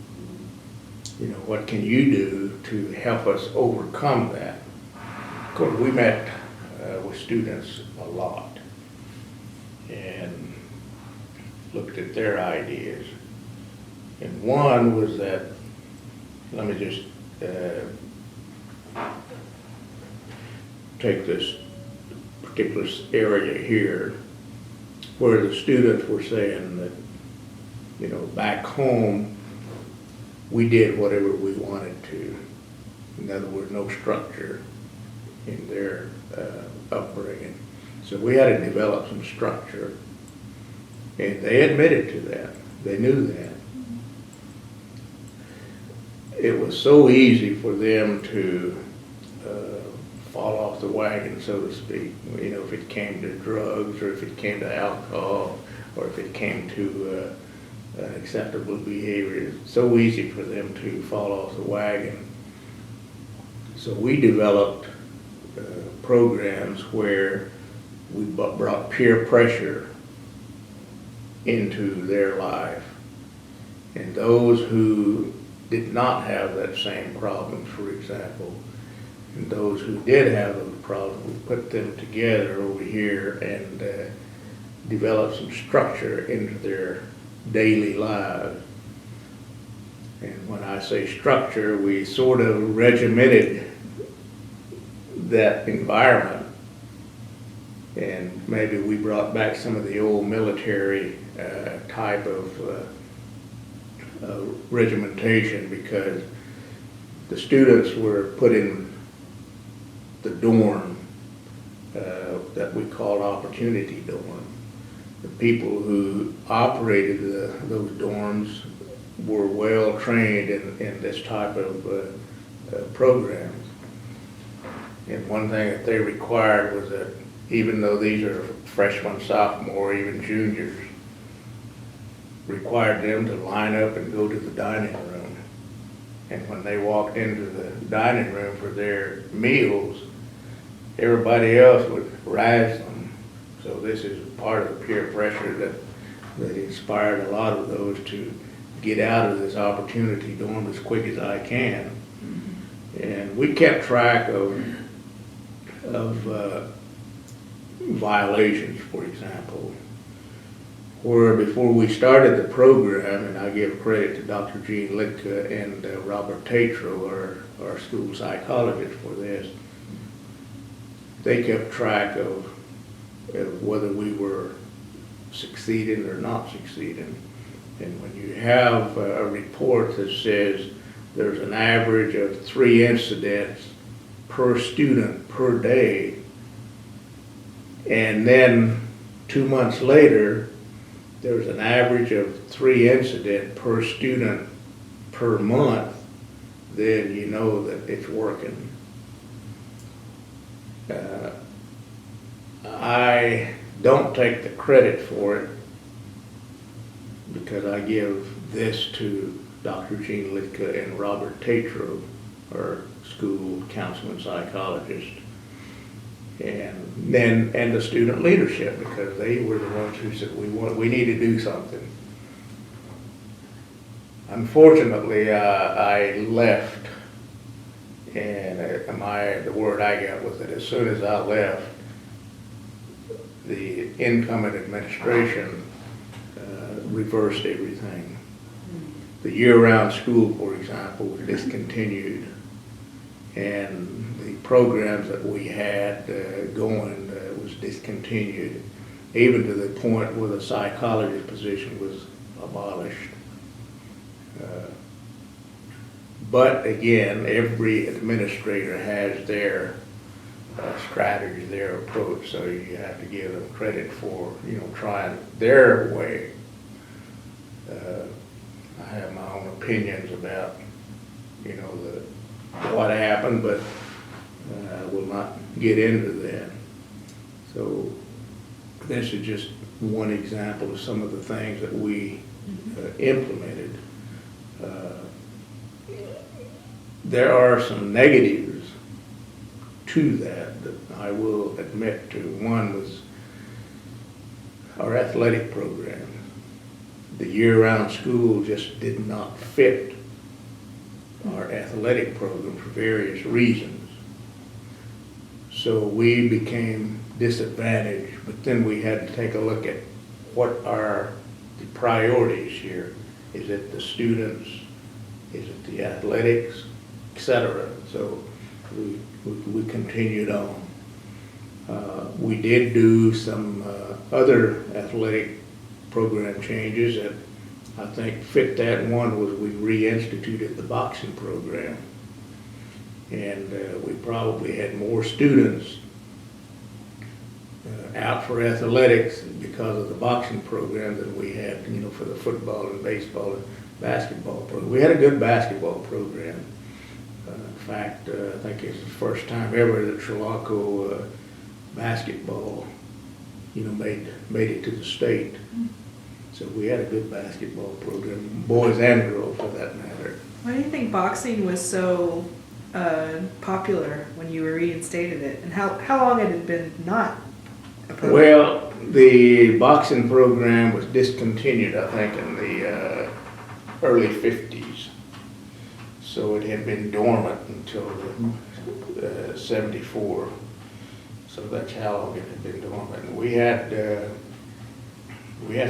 S2: You know, what can you do to help us overcome that? Of course, we met with students a lot and looked at their ideas. And one was that, let me just take this particular area here, where the students were saying that, you know, back home, we did whatever we wanted to. In other words, no structure in their upbringing. So we had to develop some structure, and they admitted to that. They knew that. It was so easy for them to fall off the wagon, so to speak. You know, if it came to drugs, or if it came to alcohol, or if it came to acceptable behavior. It's so easy for them to fall off the wagon. So we developed programs where we brought peer pressure into their life. And those who did not have that same problem, for example, and those who did have those problems, we put them together over here and developed some structure into their daily lives. And when I say structure, we sort of regimented that environment, and maybe we brought back some of the old military type of regimentation, because the students were put in the dorm that we called opportunity dorm. The people who operated those dorms were well trained in this type of programs. And one thing that they required was that even though these are freshmen, sophomore, even juniors, required them to line up and go to the dining room. And when they walked into the dining room for their meals, everybody else would rise them. So this is part of the peer pressure that inspired a lot of those to get out of this opportunity dorm as quick as I can. And we kept track of violations, for example, where before we started the program, and I give credit to Dr. Gene Litka and Robert Tatro, our school psychologist, for this, they kept track of whether we were succeeding or not succeeding. And when you have a report that says there's an average of 3 incidents per student per day, and then 2 months later, there's an average of 3 incidents per student per month, then you know that it's working. I don't take the credit for it, because I give this to Dr. Gene Litka and Robert Tatro, our school counseling psychologist, and the student leadership, because they were the ones who said we need to do something. Unfortunately, I left, and the word I got was that as soon as I left, the incoming administration reversed everything. The year-round school, for example, was discontinued, and the programs that we had going was discontinued, even to the point where the psychologist position was abolished. But again, every administrator has their strategy, their approach, so you have to give them credit for, trying their way. I have my own opinions about, what happened, but I will not get into that. So this is just one example of some of the things that we implemented. There are some negatives to that I will admit to. One was our athletic program. The year-round school just did not fit our athletic program for various reasons. So we became disadvantaged, but then we had to take a look at what are the priorities here. Is it the students? Is it the athletics, etc.? So we continued on. We did do some other athletic program changes that I think fit that. One was we reinstituted the boxing program, and we probably had more students out for athletics because of the boxing program than we had, for the football and baseball and basketball program. We had a good basketball program. In fact, I think it's the first time ever that Chilocco basketball, made it to the state. So we had a good basketball program, boys and girls for that matter.
S3: Why do you think boxing was so popular when you reinstated it? And how long had it been not a program?
S2: Well, the boxing program was discontinued, I think, in the early 50s. So it had been dormant until 74. So that's how long it had been dormant. And we had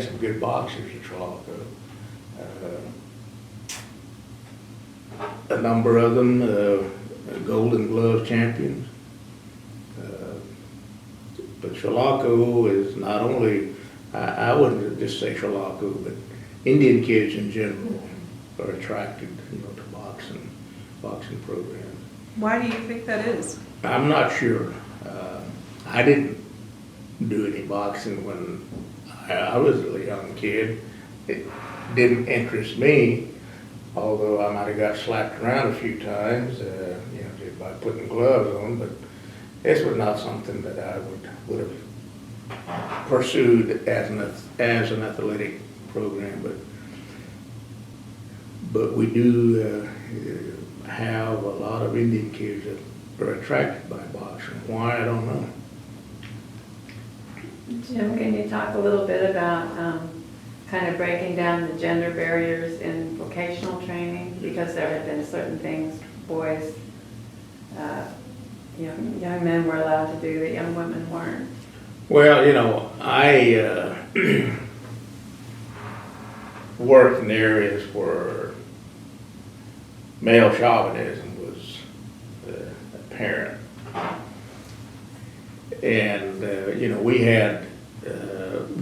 S2: some good boxers at Chilocco. A number of them Golden Glove champions. But Chilocco is not only, I wouldn't just say Chilocco, but Indian kids in general are attracted, to boxing programs.
S3: Why do you think that is?
S2: I'm not sure. I didn't do any boxing when I was a young kid. It didn't interest me, although I might have got slapped around a few times, just by putting gloves on, but this was not something that I would have pursued as an athletic program, but we do have a lot of Indian kids that are attracted by boxing. Why, I don't know.
S1: Jim, can you talk a little bit about kind of breaking down the gender barriers in vocational training? Because there have been certain things boys, young men were allowed to do that young women weren't.
S2: Well, I worked in areas where male chauvinism was apparent. And, we had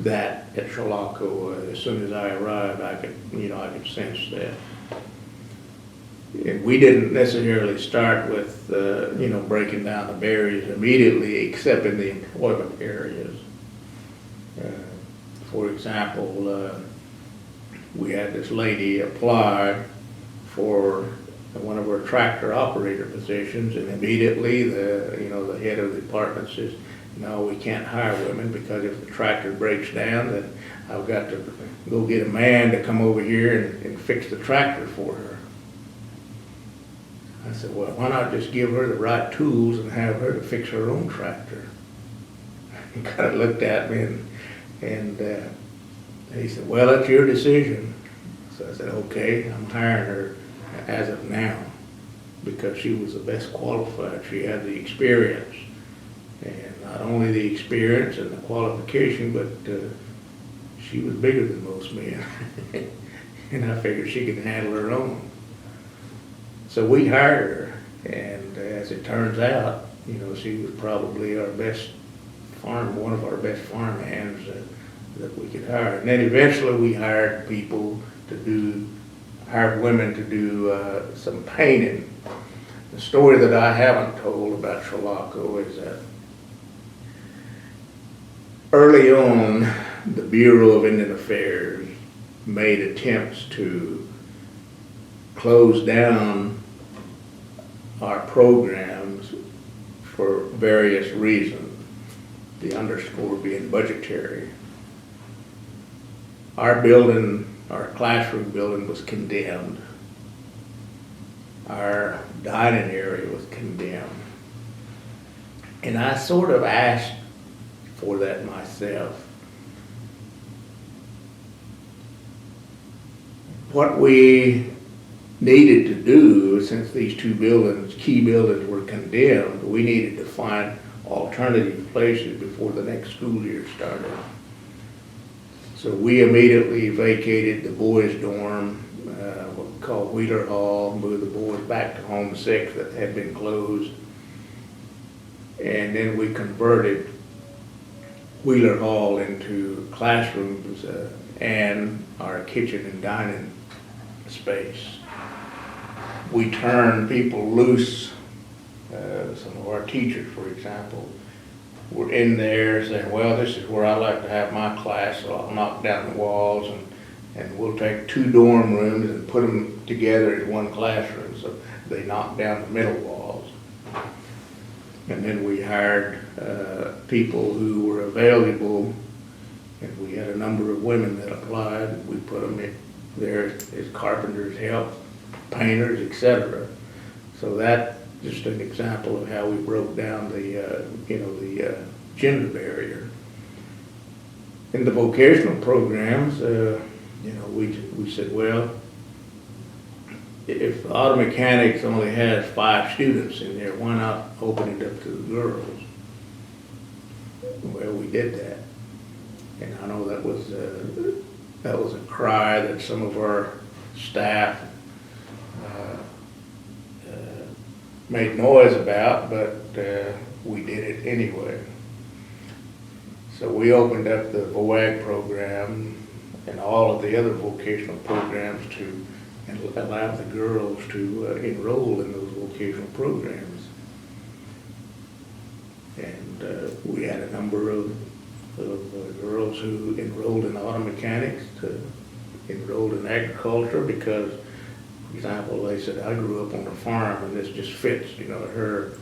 S2: that at Chilocco. As soon as I arrived, I could sense that. And we didn't necessarily start with, breaking down the barriers immediately, except in the employment areas. For example, we had this lady apply for one of our tractor operator positions, and immediately the head of the department says, no, we can't hire women because if the tractor breaks down, then I've got to go get a man to come over here and fix the tractor for her. I said, well, why not just give her the right tools and have her to fix her own tractor? He kind of looked at me and he said, well, that's your decision. So I said, okay, I'm hiring her as of now because she was the best qualified. She had the experience, and not only the experience and the qualification, but she was bigger than most men. And I figured she could handle her own. So we hired her, and as it turns out, you know, she was probably our best one of our best farm hands that we could hire. And then eventually we hired women to do some painting. The story that I haven't told about Chilocco is that early on, the Bureau of Indian Affairs made attempts to close down our programs for various reasons, the underscore being budgetary. Our building, our classroom building was condemned. Our dining area was condemned. And I sort of asked for that myself. What we needed to do, since these two buildings, key buildings, were condemned, we needed to find alternative places before the next school year started. So we immediately vacated the boys' dorm, what we call Wheeler Hall, moved the boys back to Home 6 that had been closed. And then we converted Wheeler Hall into classrooms and our kitchen and dining space. We turned people loose. Some of our teachers, for example, were in there saying, well, this is where I like to have my class, so I'll knock down the walls and we'll take 2 dorm rooms and put them together as one classroom. So they knocked down the middle walls. And then we hired people who were available, and we had a number of women that applied. We put them in there as carpenters' help, painters, etc. So that's just an example of how we broke down the gender barrier. In the vocational programs, we said, well, if auto mechanics only has 5 students in there, why not open it up to the girls? Well, we did that, and I know that was a cry that some of our staff made noise about, but we did it anyway. So we opened up the VOAG program and all of the other vocational programs to allow the girls to enroll in those vocational programs. And we had a number of girls who enrolled in auto mechanics, enrolled in agriculture because, for example, they said, I grew up on a farm and this just fits, her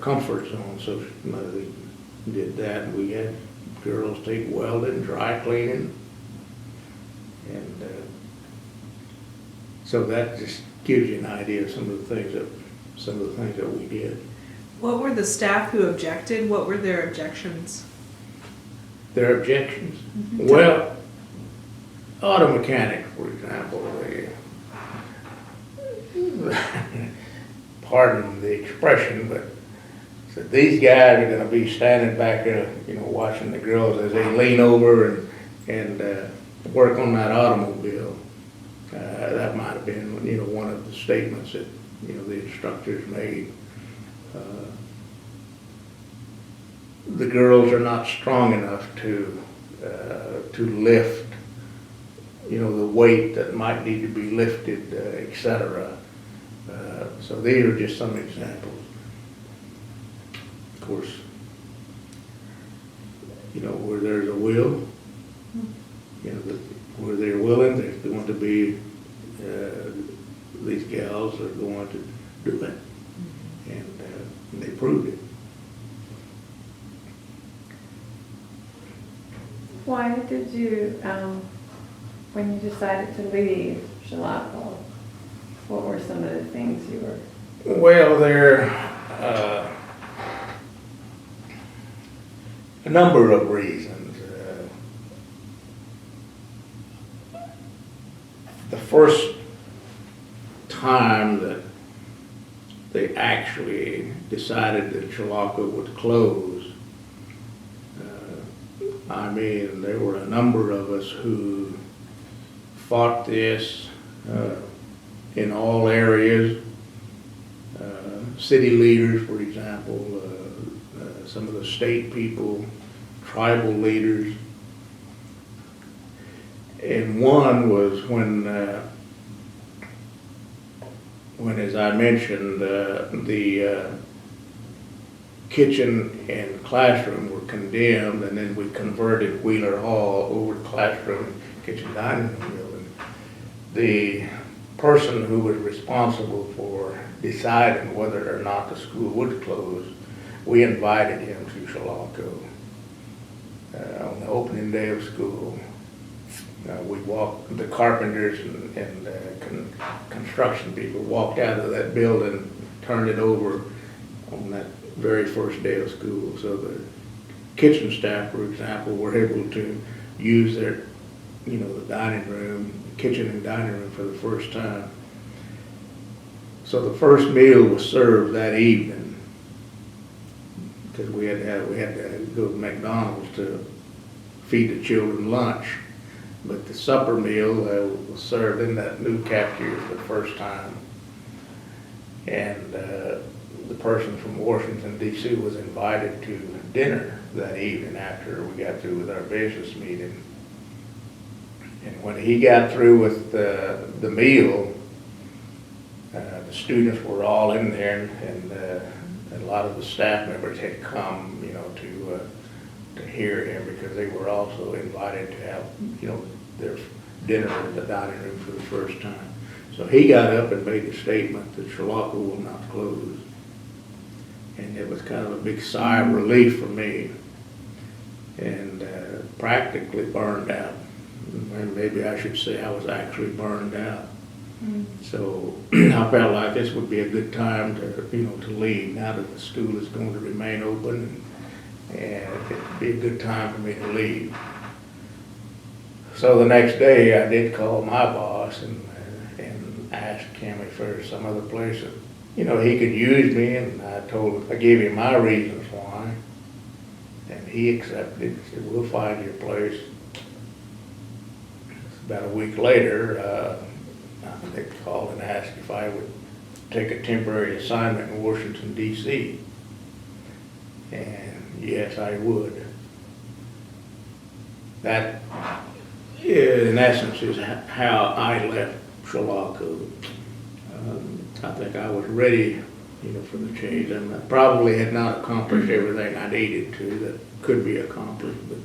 S2: comfort zone. So they did that, and we had girls take welding, dry cleaning, and so that just gives you an idea of some of the things that we did.
S3: What were the staff who objected? What were their objections?
S2: Their objections? Mm-hmm. Well, auto mechanics, for example, pardon the expression, but so these guys are going to be standing back there, watching the girls as they lean over and work on that automobile. That might have been, one of the statements that, the instructors made. The girls are not strong enough to lift, the weight that might need to be lifted, etc. So these are just some examples. Of course, where there's a will, where they're willing, they're going to be, these gals are going to do it. And they proved it.
S1: Why did you, when you decided to leave Chilocco, what were some of the things you were?
S2: Well, there a number of reasons. The first time that they actually decided that Chilocco would close, I mean, there were a number of us who fought this in all areas. City leaders, for example, some of the state people, tribal leaders. And one was when as I mentioned, the kitchen and classroom were condemned, and then we converted Wheeler Hall over to classroom, kitchen, dining room building. The person who was responsible for deciding whether or not the school would close, we invited him to Chilocco on the opening day of school. We walked, the carpenters and construction people walked out of that building, turned it over on that very first day of school. So the kitchen staff, for example, were able to use their, the dining room, kitchen and dining room for the first time. So the first meal was served that evening because we had to go to McDonald's to feed the children lunch. But the supper meal was served in that new cafeteria for the first time. And the person from Washington, D.C. was invited to dinner that evening after we got through with our business meeting. And when he got through with the meal, the students were all in there, and a lot of the staff members had come, to hear him because they were also invited to have, their dinner in the dining room for the first time. So he got up and made a statement that Chilocco will not close. And it was kind of a big sigh of relief for me, and practically burned out. And maybe I should say I was actually burned out. So I felt like this would be a good time to leave now that the school is going to remain open, and it would be a good time for me to leave. So the next day I did call my boss and asked him if there was some other place that, he could use me, and I gave him my reasons why, and he accepted. He said, "We'll find your place." About a week later, they called and asked if I would take a temporary assignment in Washington, D.C. And yes, I would. That, in essence, is how I left Chilocco. I think I was ready, for the change, and I probably had not accomplished everything I needed to that could be accomplished, but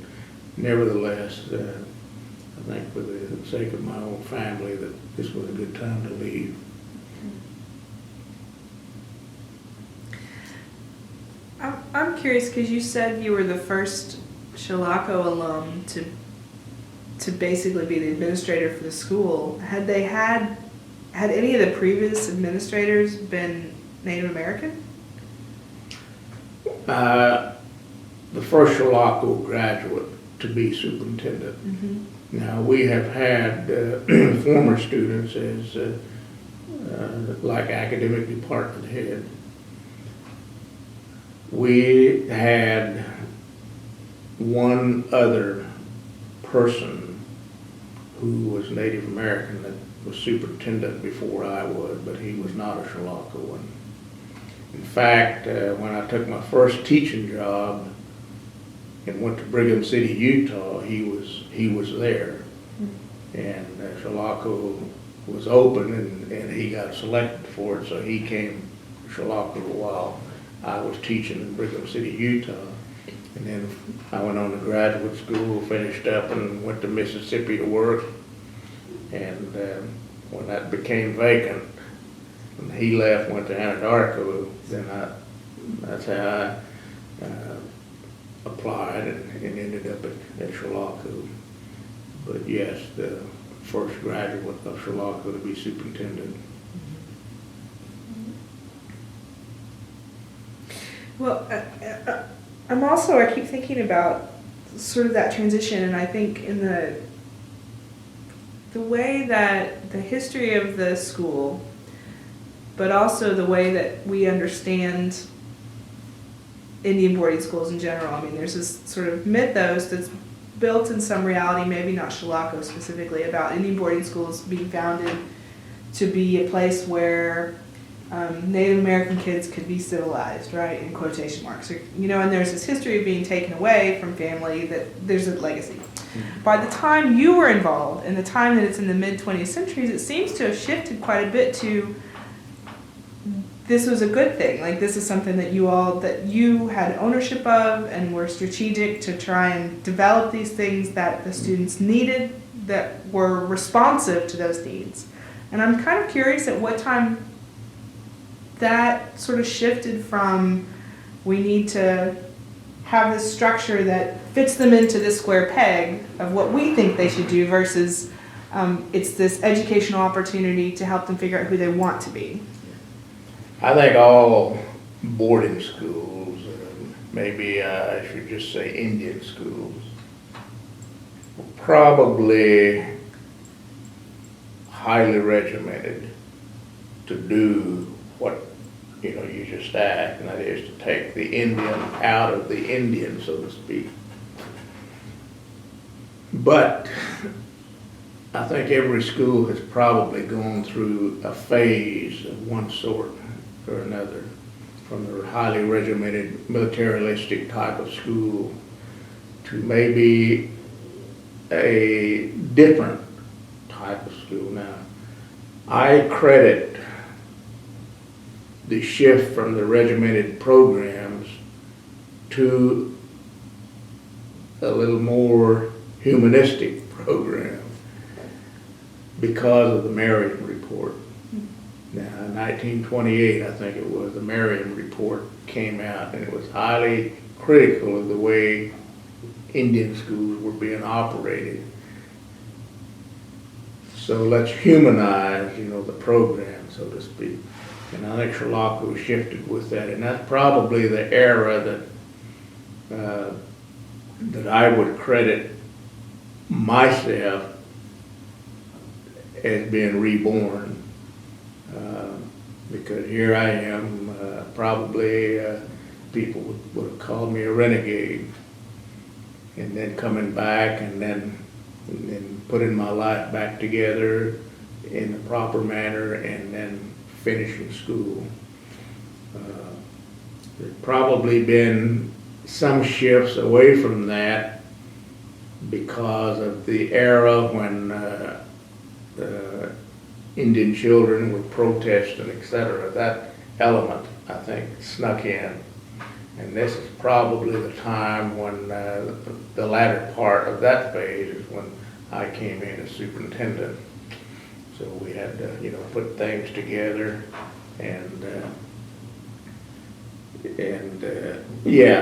S2: nevertheless, I think for the sake of my own family that this was a good time to leave.
S3: I'm curious because you said you were the first Chilocco alum to basically be the administrator for the school. Had any of the previous administrators been Native American?
S2: The first Chilocco graduate to be superintendent.
S3: Mm-hmm.
S2: Now, we have had former students as like academic department head. We had one other person who was Native American that was superintendent before I was, but he was not a Chilocco. In fact, when I took my first teaching job and went to Brigham City, Utah, he was there. And Chilocco was open, and he got selected for it, so he came to Chilocco while I was teaching in Brigham City, Utah. And then I went on to graduate school, finished up, and went to Mississippi to work. And when that became vacant, and he left, went to Anadarko, then that's how I applied and ended up at Chilocco. But yes, the first graduate of Chilocco to be superintendent.
S3: Well, I keep thinking about sort of that transition, and I think in the way that the history of the school, but also the way that we understand Indian boarding schools in general. I mean, there's this sort of mythos that's built in some reality, maybe not Chilocco specifically, about Indian boarding schools being founded to be a place where Native American kids could be civilized, right, in quotation marks. You know, and there's this history of being taken away from family, that there's a legacy. Mm-hmm. By the time you were involved, and the time that it's in the mid-20th centuries, it seems to have shifted quite a bit to this was a good thing. Like, this is something that you had ownership of and were strategic to try and develop these things that the students needed, that were responsive to those needs. And I'm kind of curious at what time that sort of shifted from we need to have this structure that fits them into this square peg of what we think they should do versus it's this educational opportunity to help them figure out who they want to be.
S2: I think all boarding schools, maybe I should just say Indian schools, probably highly regimented to do what you just asked, and that is to take the Indian out of the Indian, so to speak. But I think every school has probably gone through a phase of one sort or another, from the highly regimented, militaristic type of school to maybe a different type of school. Now, I credit the shift from the regimented programs to a little more humanistic program because of the Merriam Report. Now, in 1928, I think it was, the Merriam Report came out, and it was highly critical of the way Indian schools were being operated. So let's humanize, the program, so to speak. And I think Chilocco shifted with that, and that's probably the era that I would credit myself as being reborn. Because here I am, probably people would have called me a renegade, and then coming back and then putting my life back together in the proper manner, and then finishing school. There's probably been some shifts away from that because of the era when Indian children were protesting, etc. That element, I think, snuck in. And this is probably the time when the latter part of that phase is when I came in as superintendent. So we had to, put things together, and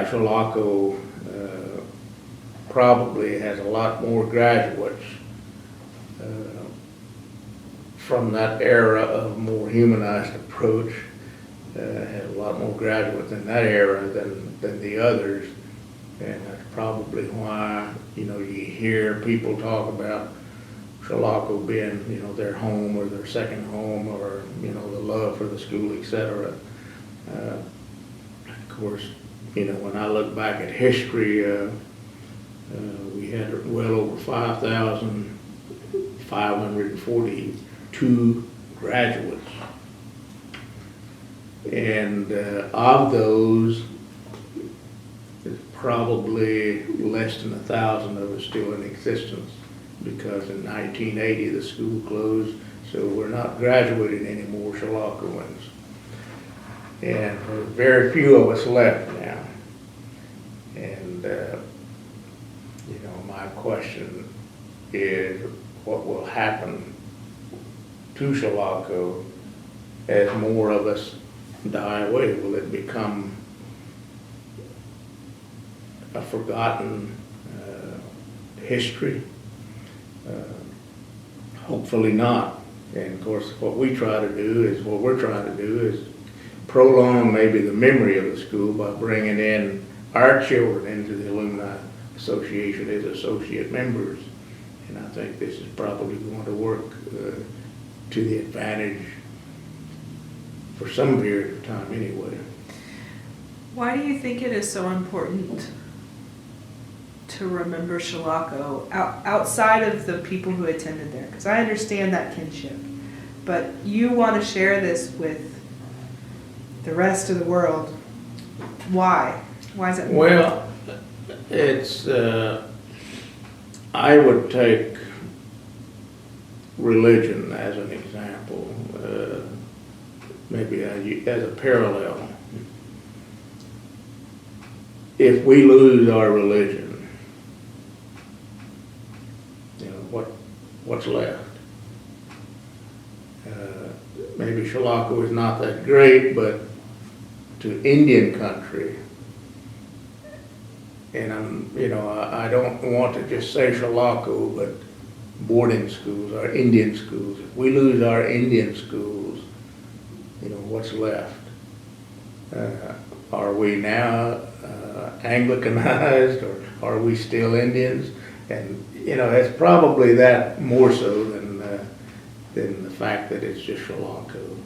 S2: Chilocco probably has a lot more graduates from that era of more humanized approach. Has a lot more graduates in that era than the others, and that's probably why you hear people talk about Chilocco being their home or their second home, or the love for the school, etc. Of course, when I look back at history, we had well over 5,542 graduates. And of those, there's probably less than 1,000 of us still in existence, because in 1980 the school closed, so we're not graduating anymore Chiloccoans. And there's very few of us left now. And my question is, what will happen to Chilocco as more of us die away? Will it become a forgotten history. Hopefully not. And of course, what we're trying to do is prolong maybe the memory of the school by bringing in our children into the Alumni Association as associate members. And I think this is probably going to work to the advantage for some period of time anyway.
S3: Why do you think it is so important to remember Chilocco outside of the people who attended there? Because I understand that kinship, but you want to share this with the rest of the world. Why? Why is that important?
S2: Well, it's, I would take religion as an example, maybe as a parallel. If we lose our religion, you know, what's left? Maybe Chilocco is not that great, but to Indian country, and I don't want to just say Chilocco, but boarding schools, our Indian schools. If we lose our Indian schools, you know, what's left? Are we now Anglicanized, or are we still Indians? And you know, it's probably that more so than the fact that it's just Chilocco.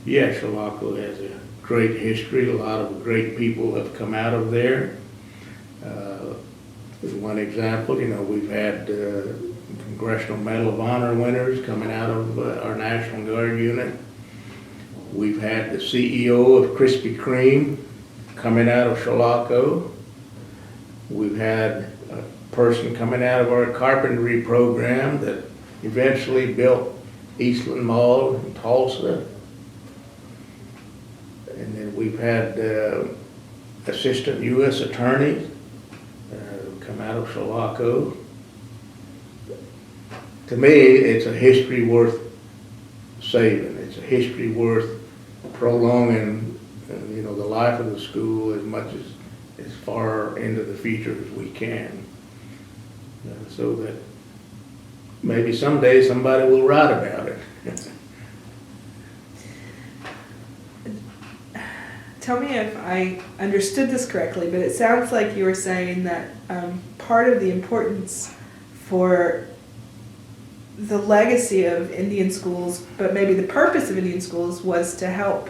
S2: Yeah, Chilocco has a great history. A lot of great people have come out of there. As one example, you know, we've had Congressional Medal of Honor winners coming out of our National Guard unit. We've had the CEO of Krispy Kreme coming out of Chilocco. We've had a person coming out of our carpentry program that eventually built Eastland Mall in Tulsa. And then we've had assistant U.S. attorneys come out of Chilocco. To me, it's a history worth saving. It's a history worth prolonging, you know, the life of the school as far into the future as we can, so that maybe someday somebody will write about it.
S3: Tell me if I understood this correctly, but it sounds like you were saying that part of the importance for the legacy of Indian schools, but maybe the purpose of Indian schools, was to help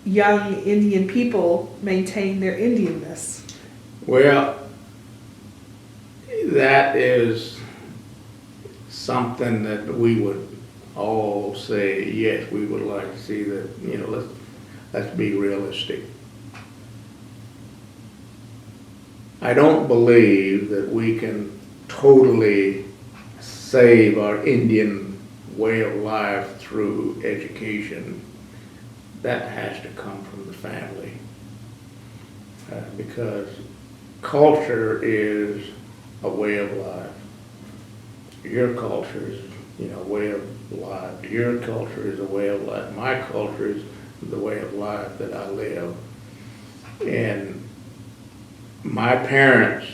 S3: young Indian people maintain their Indianness.
S2: Well, that is something that we would all say, yes, we would like to see that, you know, let's be realistic. I don't believe that we can totally save our Indian way of life through education. That has to come from the family, because culture is a way of life. Your culture is, you know, a way of life. Your culture is a way of life. My culture is the way of life that I live. And my parents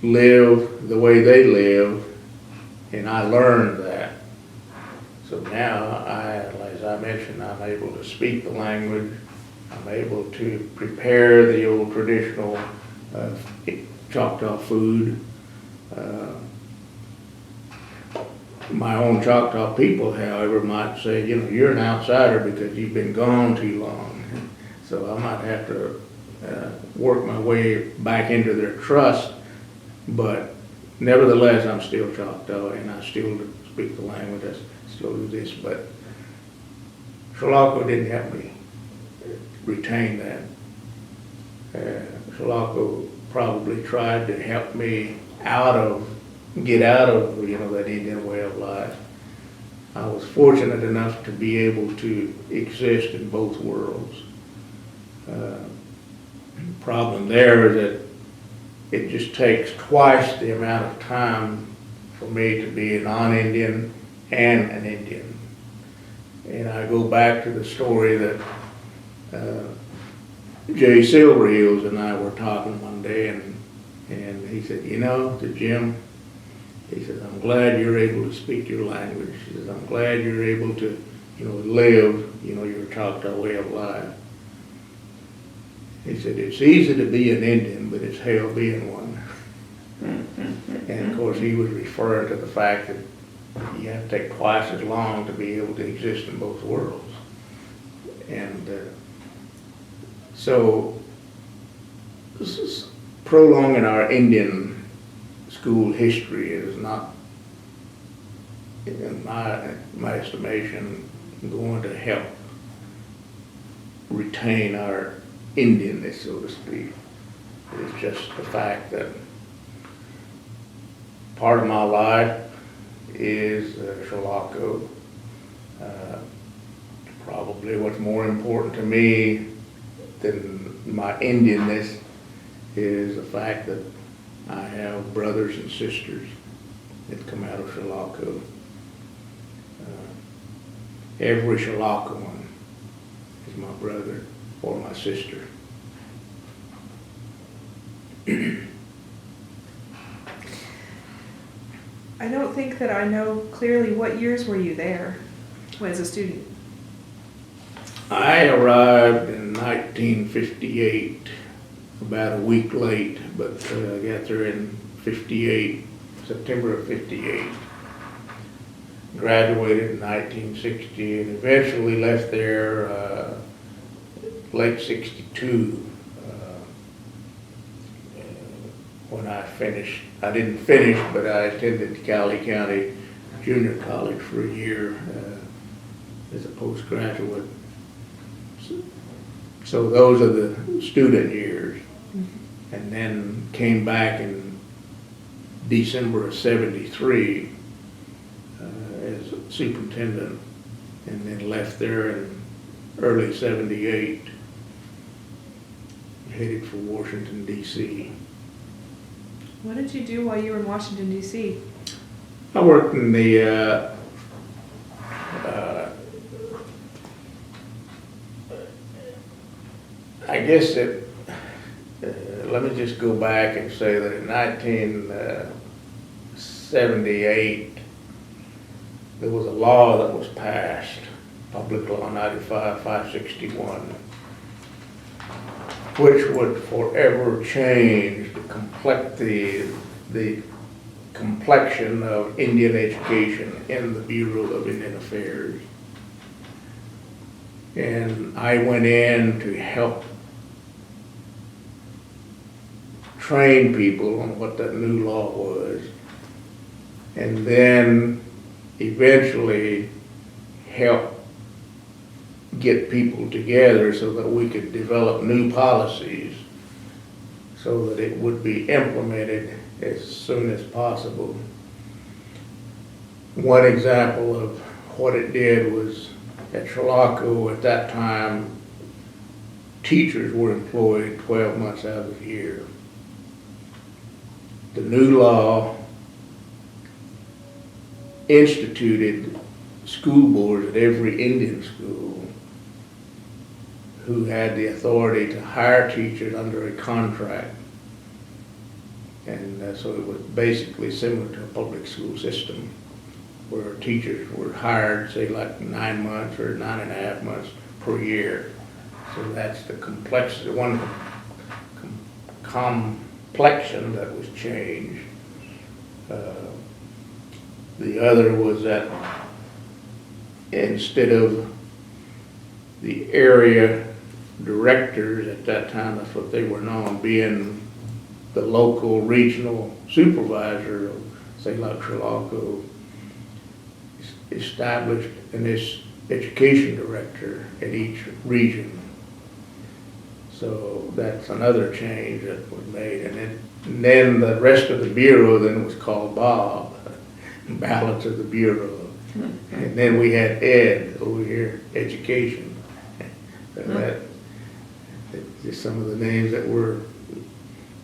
S2: live the way they live, and I learned that. So now, as I mentioned, I'm able to speak the language. I'm able to prepare the old traditional Choctaw food. My own Choctaw people, however, might say, you know, you're an outsider because you've been gone too long. So I might have to work my way back into their trust, but nevertheless, I'm still Choctaw, and I still speak the language. I still do this, but Chilocco didn't help me retain that. Chilocco probably tried to help me get out of, you know, that Indian way of life. I was fortunate enough to be able to exist in both worlds. The problem there is that it just takes twice the amount of time for me to be a non-Indian and an Indian. And I go back to the story that Jay Silverheels and I were talking one day, and he said, you know, to Jim, he says, I'm glad you're able to speak your language. He says, I'm glad you're able to, you know, live, you know, your Choctaw way of life. He said, it's easy to be an Indian, but it's hell being one. And of course, he was referring to the fact that you have to take twice as long to be able to exist in both worlds. And so, prolonging our Indian school history is not, in my estimation, going to help retain our Indianness, so to speak. It's just the fact that part of my life is Chilocco. Probably what's more important to me than my Indianness is the fact that I have brothers and sisters that come out of Chilocco. Every Chiloccoan is my brother or my sister.
S3: I don't think that I know clearly what years were you there as a student?
S2: I arrived in 1958, about a week late, but I got there in 58, September of 58. Graduated in 1960 and eventually left there late 62 when I finished. I didn't finish, but I attended Cali County Junior College for a year as a postgraduate. So those are the student years. And then came back in December of 73 as superintendent, and then left there in early 78, headed for Washington, D.C.
S3: What did you do while you were in Washington, D.C.?
S2: I worked in the I guess it, let me just go back and say that in 1978, there was a law that was passed, Public Law 95-561, which would forever change the complexion of Indian education in the Bureau of Indian Affairs. And I went in to help train people on what that new law was, and then eventually help get people together so that we could develop new policies so that it would be implemented as soon as possible. One example of what it did was at Chilocco at that time, teachers were employed 12 months out of the year. The new law instituted school boards at every Indian school who had the authority to hire teachers under a contract. And so it was basically similar to a public school system where teachers were hired, say like 9 months or 9.5 months per year. So that's the complexity, one complexion that was changed. The other was that instead of the area directors at that time, that's what they were known, being the local regional supervisor of, say, like Chilocco, established an education director at each region. So that's another change that was made. And then the rest of the bureau then was called Bob, balance of the bureau. And then we had Ed over here, education. That just some of the names that were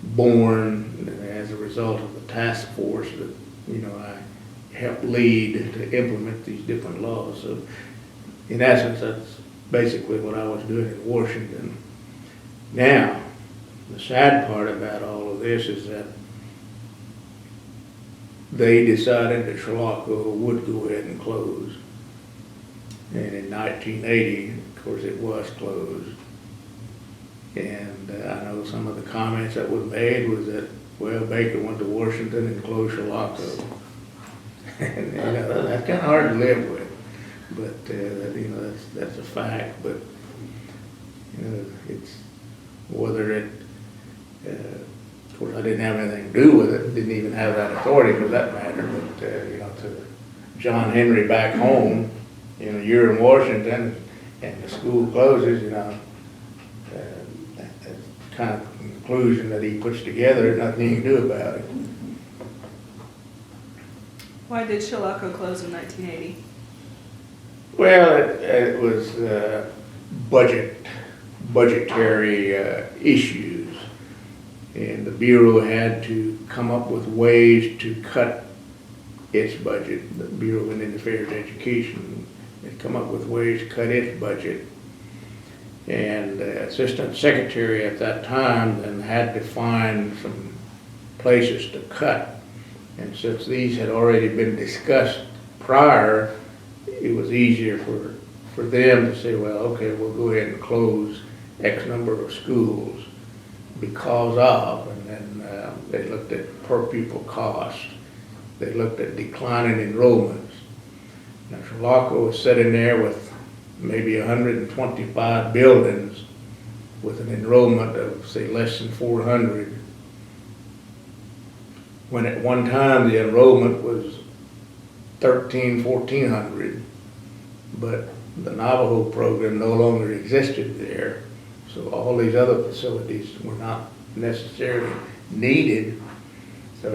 S2: born as a result of the task force that, you know, I helped lead to implement these different laws. So in essence, that's basically what I was doing in Washington. Now, the sad part about all of this is that they decided that Chilocco would go ahead and close. And in 1980, of course, it was closed. And I know some of the comments that was made was that, well, Baker went to Washington and closed Chilocco. And, you know, that's kind of hard to live with. But, you know, that's a fact. But, you know, it's whether it, of course, I didn't have anything to do with it, didn't even have that authority for that matter. But, you know, to John Henry back home, you know, you're in Washington and the school closes, you know, that's kind of the conclusion that he puts together, there's nothing you can do about it.
S3: Why did Chilocco close in 1980?
S2: Well, it was budgetary issues, and the Bureau had to come up with ways to cut its budget. The Bureau of Indian Affairs and Education had come up with ways to cut its budget, and the Assistant Secretary at that time then had to find some places to cut. And since these had already been discussed prior, it was easier for them to say, well, okay, we'll go ahead and close X number of schools because of, and then they looked at per pupil cost. They looked at declining enrollments. Now, Chilocco was sitting there with maybe 125 buildings with an enrollment of, say, less than 400. When at one time the enrollment was 1,400, but the Navajo program no longer existed there, so all these other facilities were not necessarily needed, so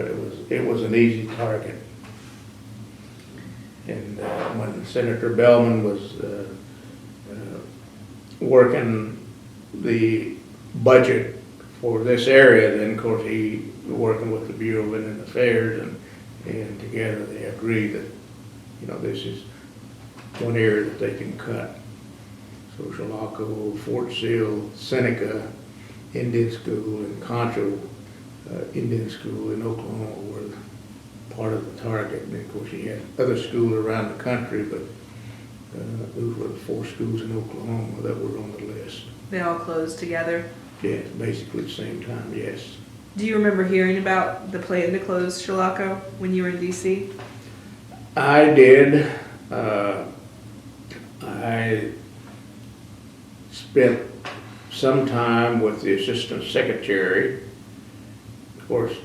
S2: it was an easy target. And when Senator Bellman was working the budget for this area, then of course he working with the Bureau of Indian Affairs, and together they agreed that, you know, this is one area that they can cut. So Chilocco, Fort Sill, Seneca Indian School, and Concho Indian School in Oklahoma were part of the target. And of course you had other schools around the country, but those were the 4 schools in Oklahoma that were on the list.
S3: They all closed together?
S2: Yes, basically at the same time, yes.
S3: Do you remember hearing about the plan to close Chilocco when you were in DC?
S2: I did. I spent some time with the assistant secretary. Of course,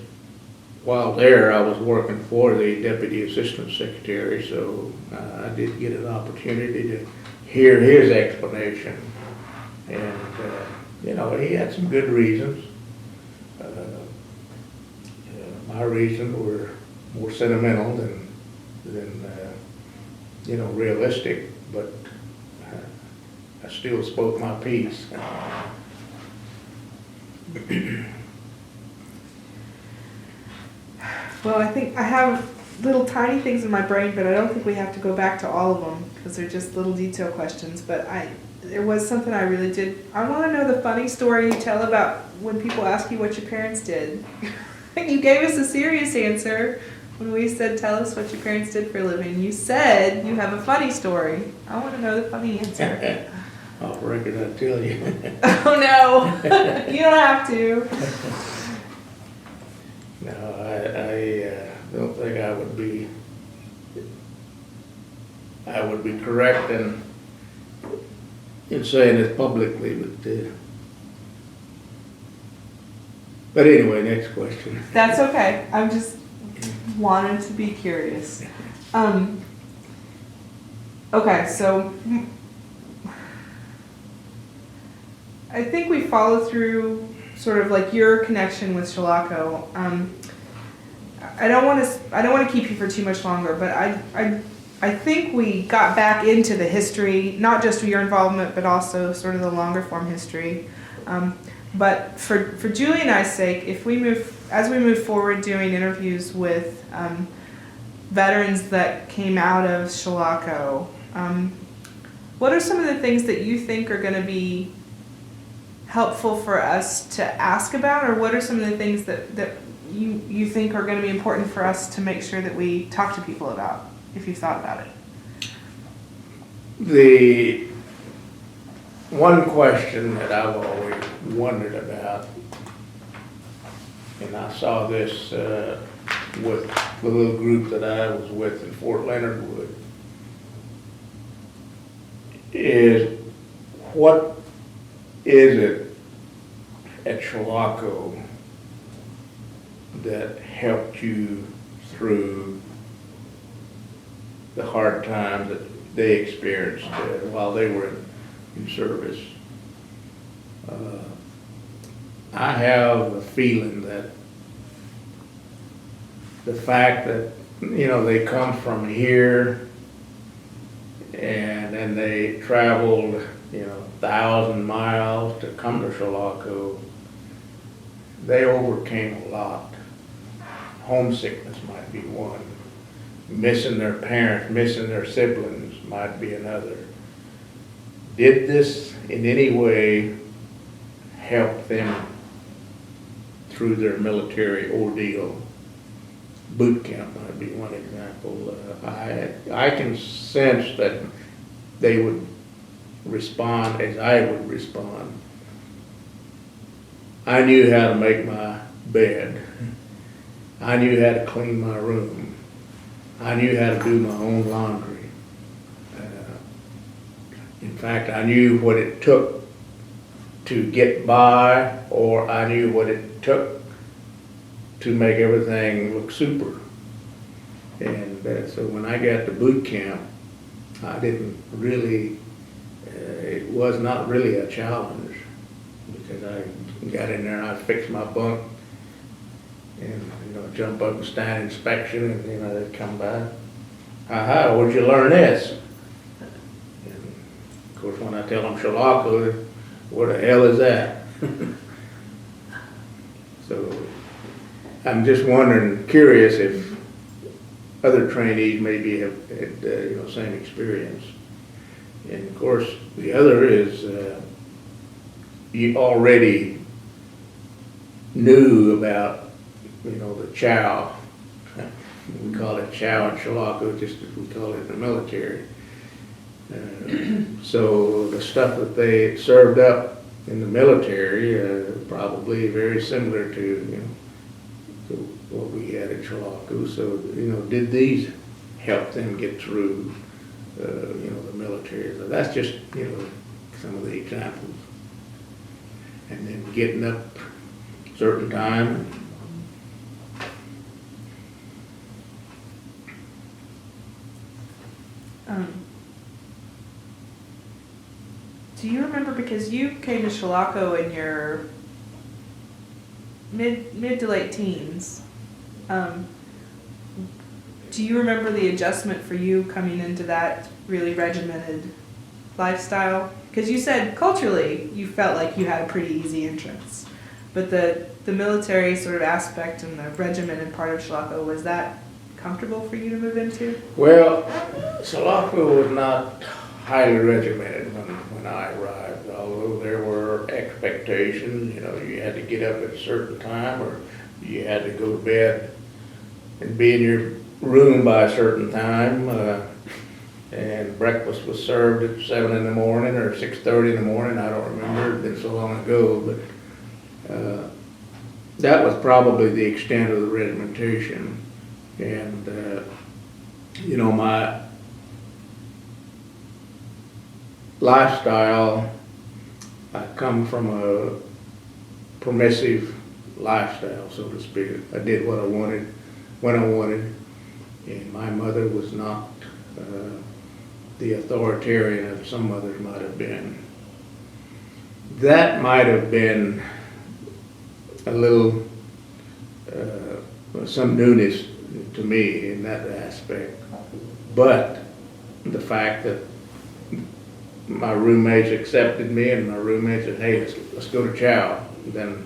S2: while there, I was working for the deputy assistant secretary, so I did get an opportunity to hear his explanation. And, you know, he had some good reasons. My reasons were more sentimental than you know, realistic, but I still spoke my piece.
S3: Well, I think I have little tiny things in my brain, but I don't think we have to go back to all of them because they're just little detail questions. But there was something I really did. I want to know the funny story you tell about when people ask you what your parents did. You gave us a serious answer when we said, tell us what your parents did for a living. You said you have a funny story. I want to know the funny answer.
S2: Off record, I'll tell you.
S3: Oh, no. You don't have to.
S2: No, I don't think I would be correct in saying it publicly, but anyway, next question.
S3: That's okay. I'm just wanted to be curious. Okay, so I think we followed through sort of like your connection with Chilocco. I don't want to keep you for too much longer, but I think we got back into the history, not just your involvement, but also sort of the longer form history. But for Julie and I's sake, as we move forward doing interviews with veterans that came out of Chilocco, what are some of the things that you think are going to be helpful for us to ask about, or what are some of the things that you think are going to be important for us to make sure that we talk to people about, if you've thought about it?
S2: The one question that I've always wondered about, and I saw this with the little group that I was with in Fort Leonard Wood, is what is it at Chilocco that helped you through the hard times that they experienced while they were in service? I have a feeling that the fact that, you know, they come from here and then they traveled, you know, 1,000 miles to come to Chilocco, they overcame a lot. Homesickness might be one. Missing their parents, missing their siblings might be another. Did this in any way help them through their military ordeal? Boot camp might be one example. I can sense that they would respond as I would respond. I knew how to make my bed. I knew how to clean my room. I knew how to do my own laundry. In fact, I knew what it took to get by, or I knew what it took to make everything look super. And so when I got to boot camp, I didn't really, it was not really a challenge, because I got in there and I fixed my bunk and, you know, jump up and stand inspection, and, you know, they'd come by. Aha, where'd you learn this? And of course, when I tell them Chilocco, what the hell is that? So I'm just wondering, curious if other trainees maybe have had, you know, same experience. And of course, the other is you already knew about, you know, the chow. We call it chow in Chilocco, just as we call it in the military. So the stuff that they served up in the military probably very similar to, you know, to what we had at Chilocco. So, you know, did these help them get through, you know, the military? So that's just, you know, some of the examples. And then getting up certain time.
S3: Do you remember, because you came to Chilocco in your mid to late teens, do you remember the adjustment for you coming into that really regimented lifestyle? Because you said culturally you felt like you had a pretty easy entrance, but the military sort of aspect and the regimented part of Chilocco, was that comfortable for you to move into?
S2: Well, Chilocco was not highly regimented when I arrived, although there were expectations. You know, you had to get up at a certain time, or you had to go to bed and be in your room by a certain time, and breakfast was served at 7 in the morning or 6:30 in the morning. I don't remember, it's been so long ago, but that was probably the extent of the regimentation. And you know, my lifestyle, I come from a permissive lifestyle, so to speak. I did what I wanted, when I wanted, and my mother was not the authoritarian that some mothers might have been. That might have been a little, some newness to me in that aspect, but the fact that my roommates accepted me, and my roommates said, "Hey, let's go to chow." Then,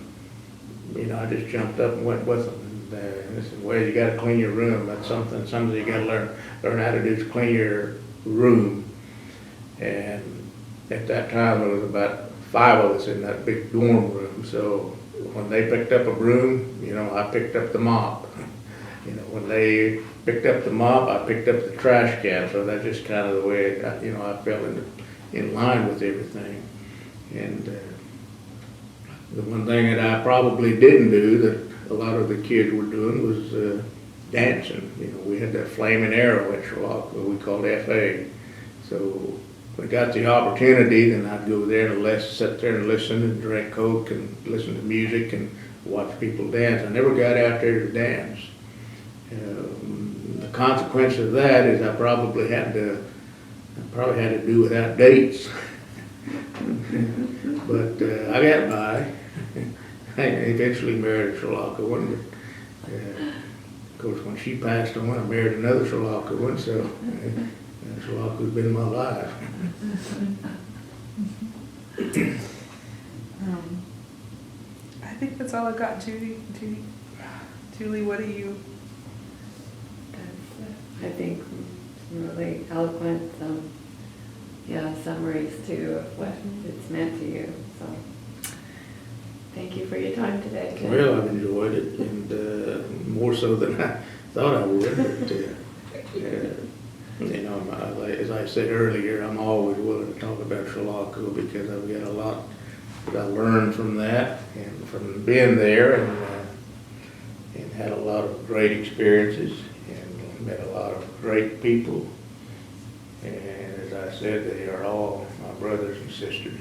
S2: you know, I just jumped up and went with them. And they said, "Well, you got to clean your room. That's something you got to learn how to do, is clean your room." And at that time, there was about 5 of us in that big dorm room, so when they picked up a broom, you know, I picked up the mop. You know, when they picked up the mop, I picked up the trash can, so that's just kind of the way, you know, I fell in line with everything. And the one thing that I probably didn't do that a lot of the kids were doing was dancing. You know, we had that flaming arrow at Chilocco, we called FA. So if I got the opportunity, then I'd go there and sit there and listen and drink Coke and listen to music and watch people dance. I never got out there to dance. The consequence of that is I probably had to do without dates. But I got by. I eventually married a Chilocco one, but of course when she passed on, I married another Chilocco one, so Chilocco's been my life.
S3: I think that's all I've got, Judy. Julie, what do you?
S1: I think some really eloquent, summaries too of what it's meant to you. So thank you for your time today, Ken.
S2: Well, I've enjoyed it, and more so than I thought I would. But, you know, as I said earlier, I'm always willing to talk about Chilocco because I've got a lot that I learned from that and from being there, and had a lot of great experiences and met a lot of great people. And as I said, they are all my brothers and sisters.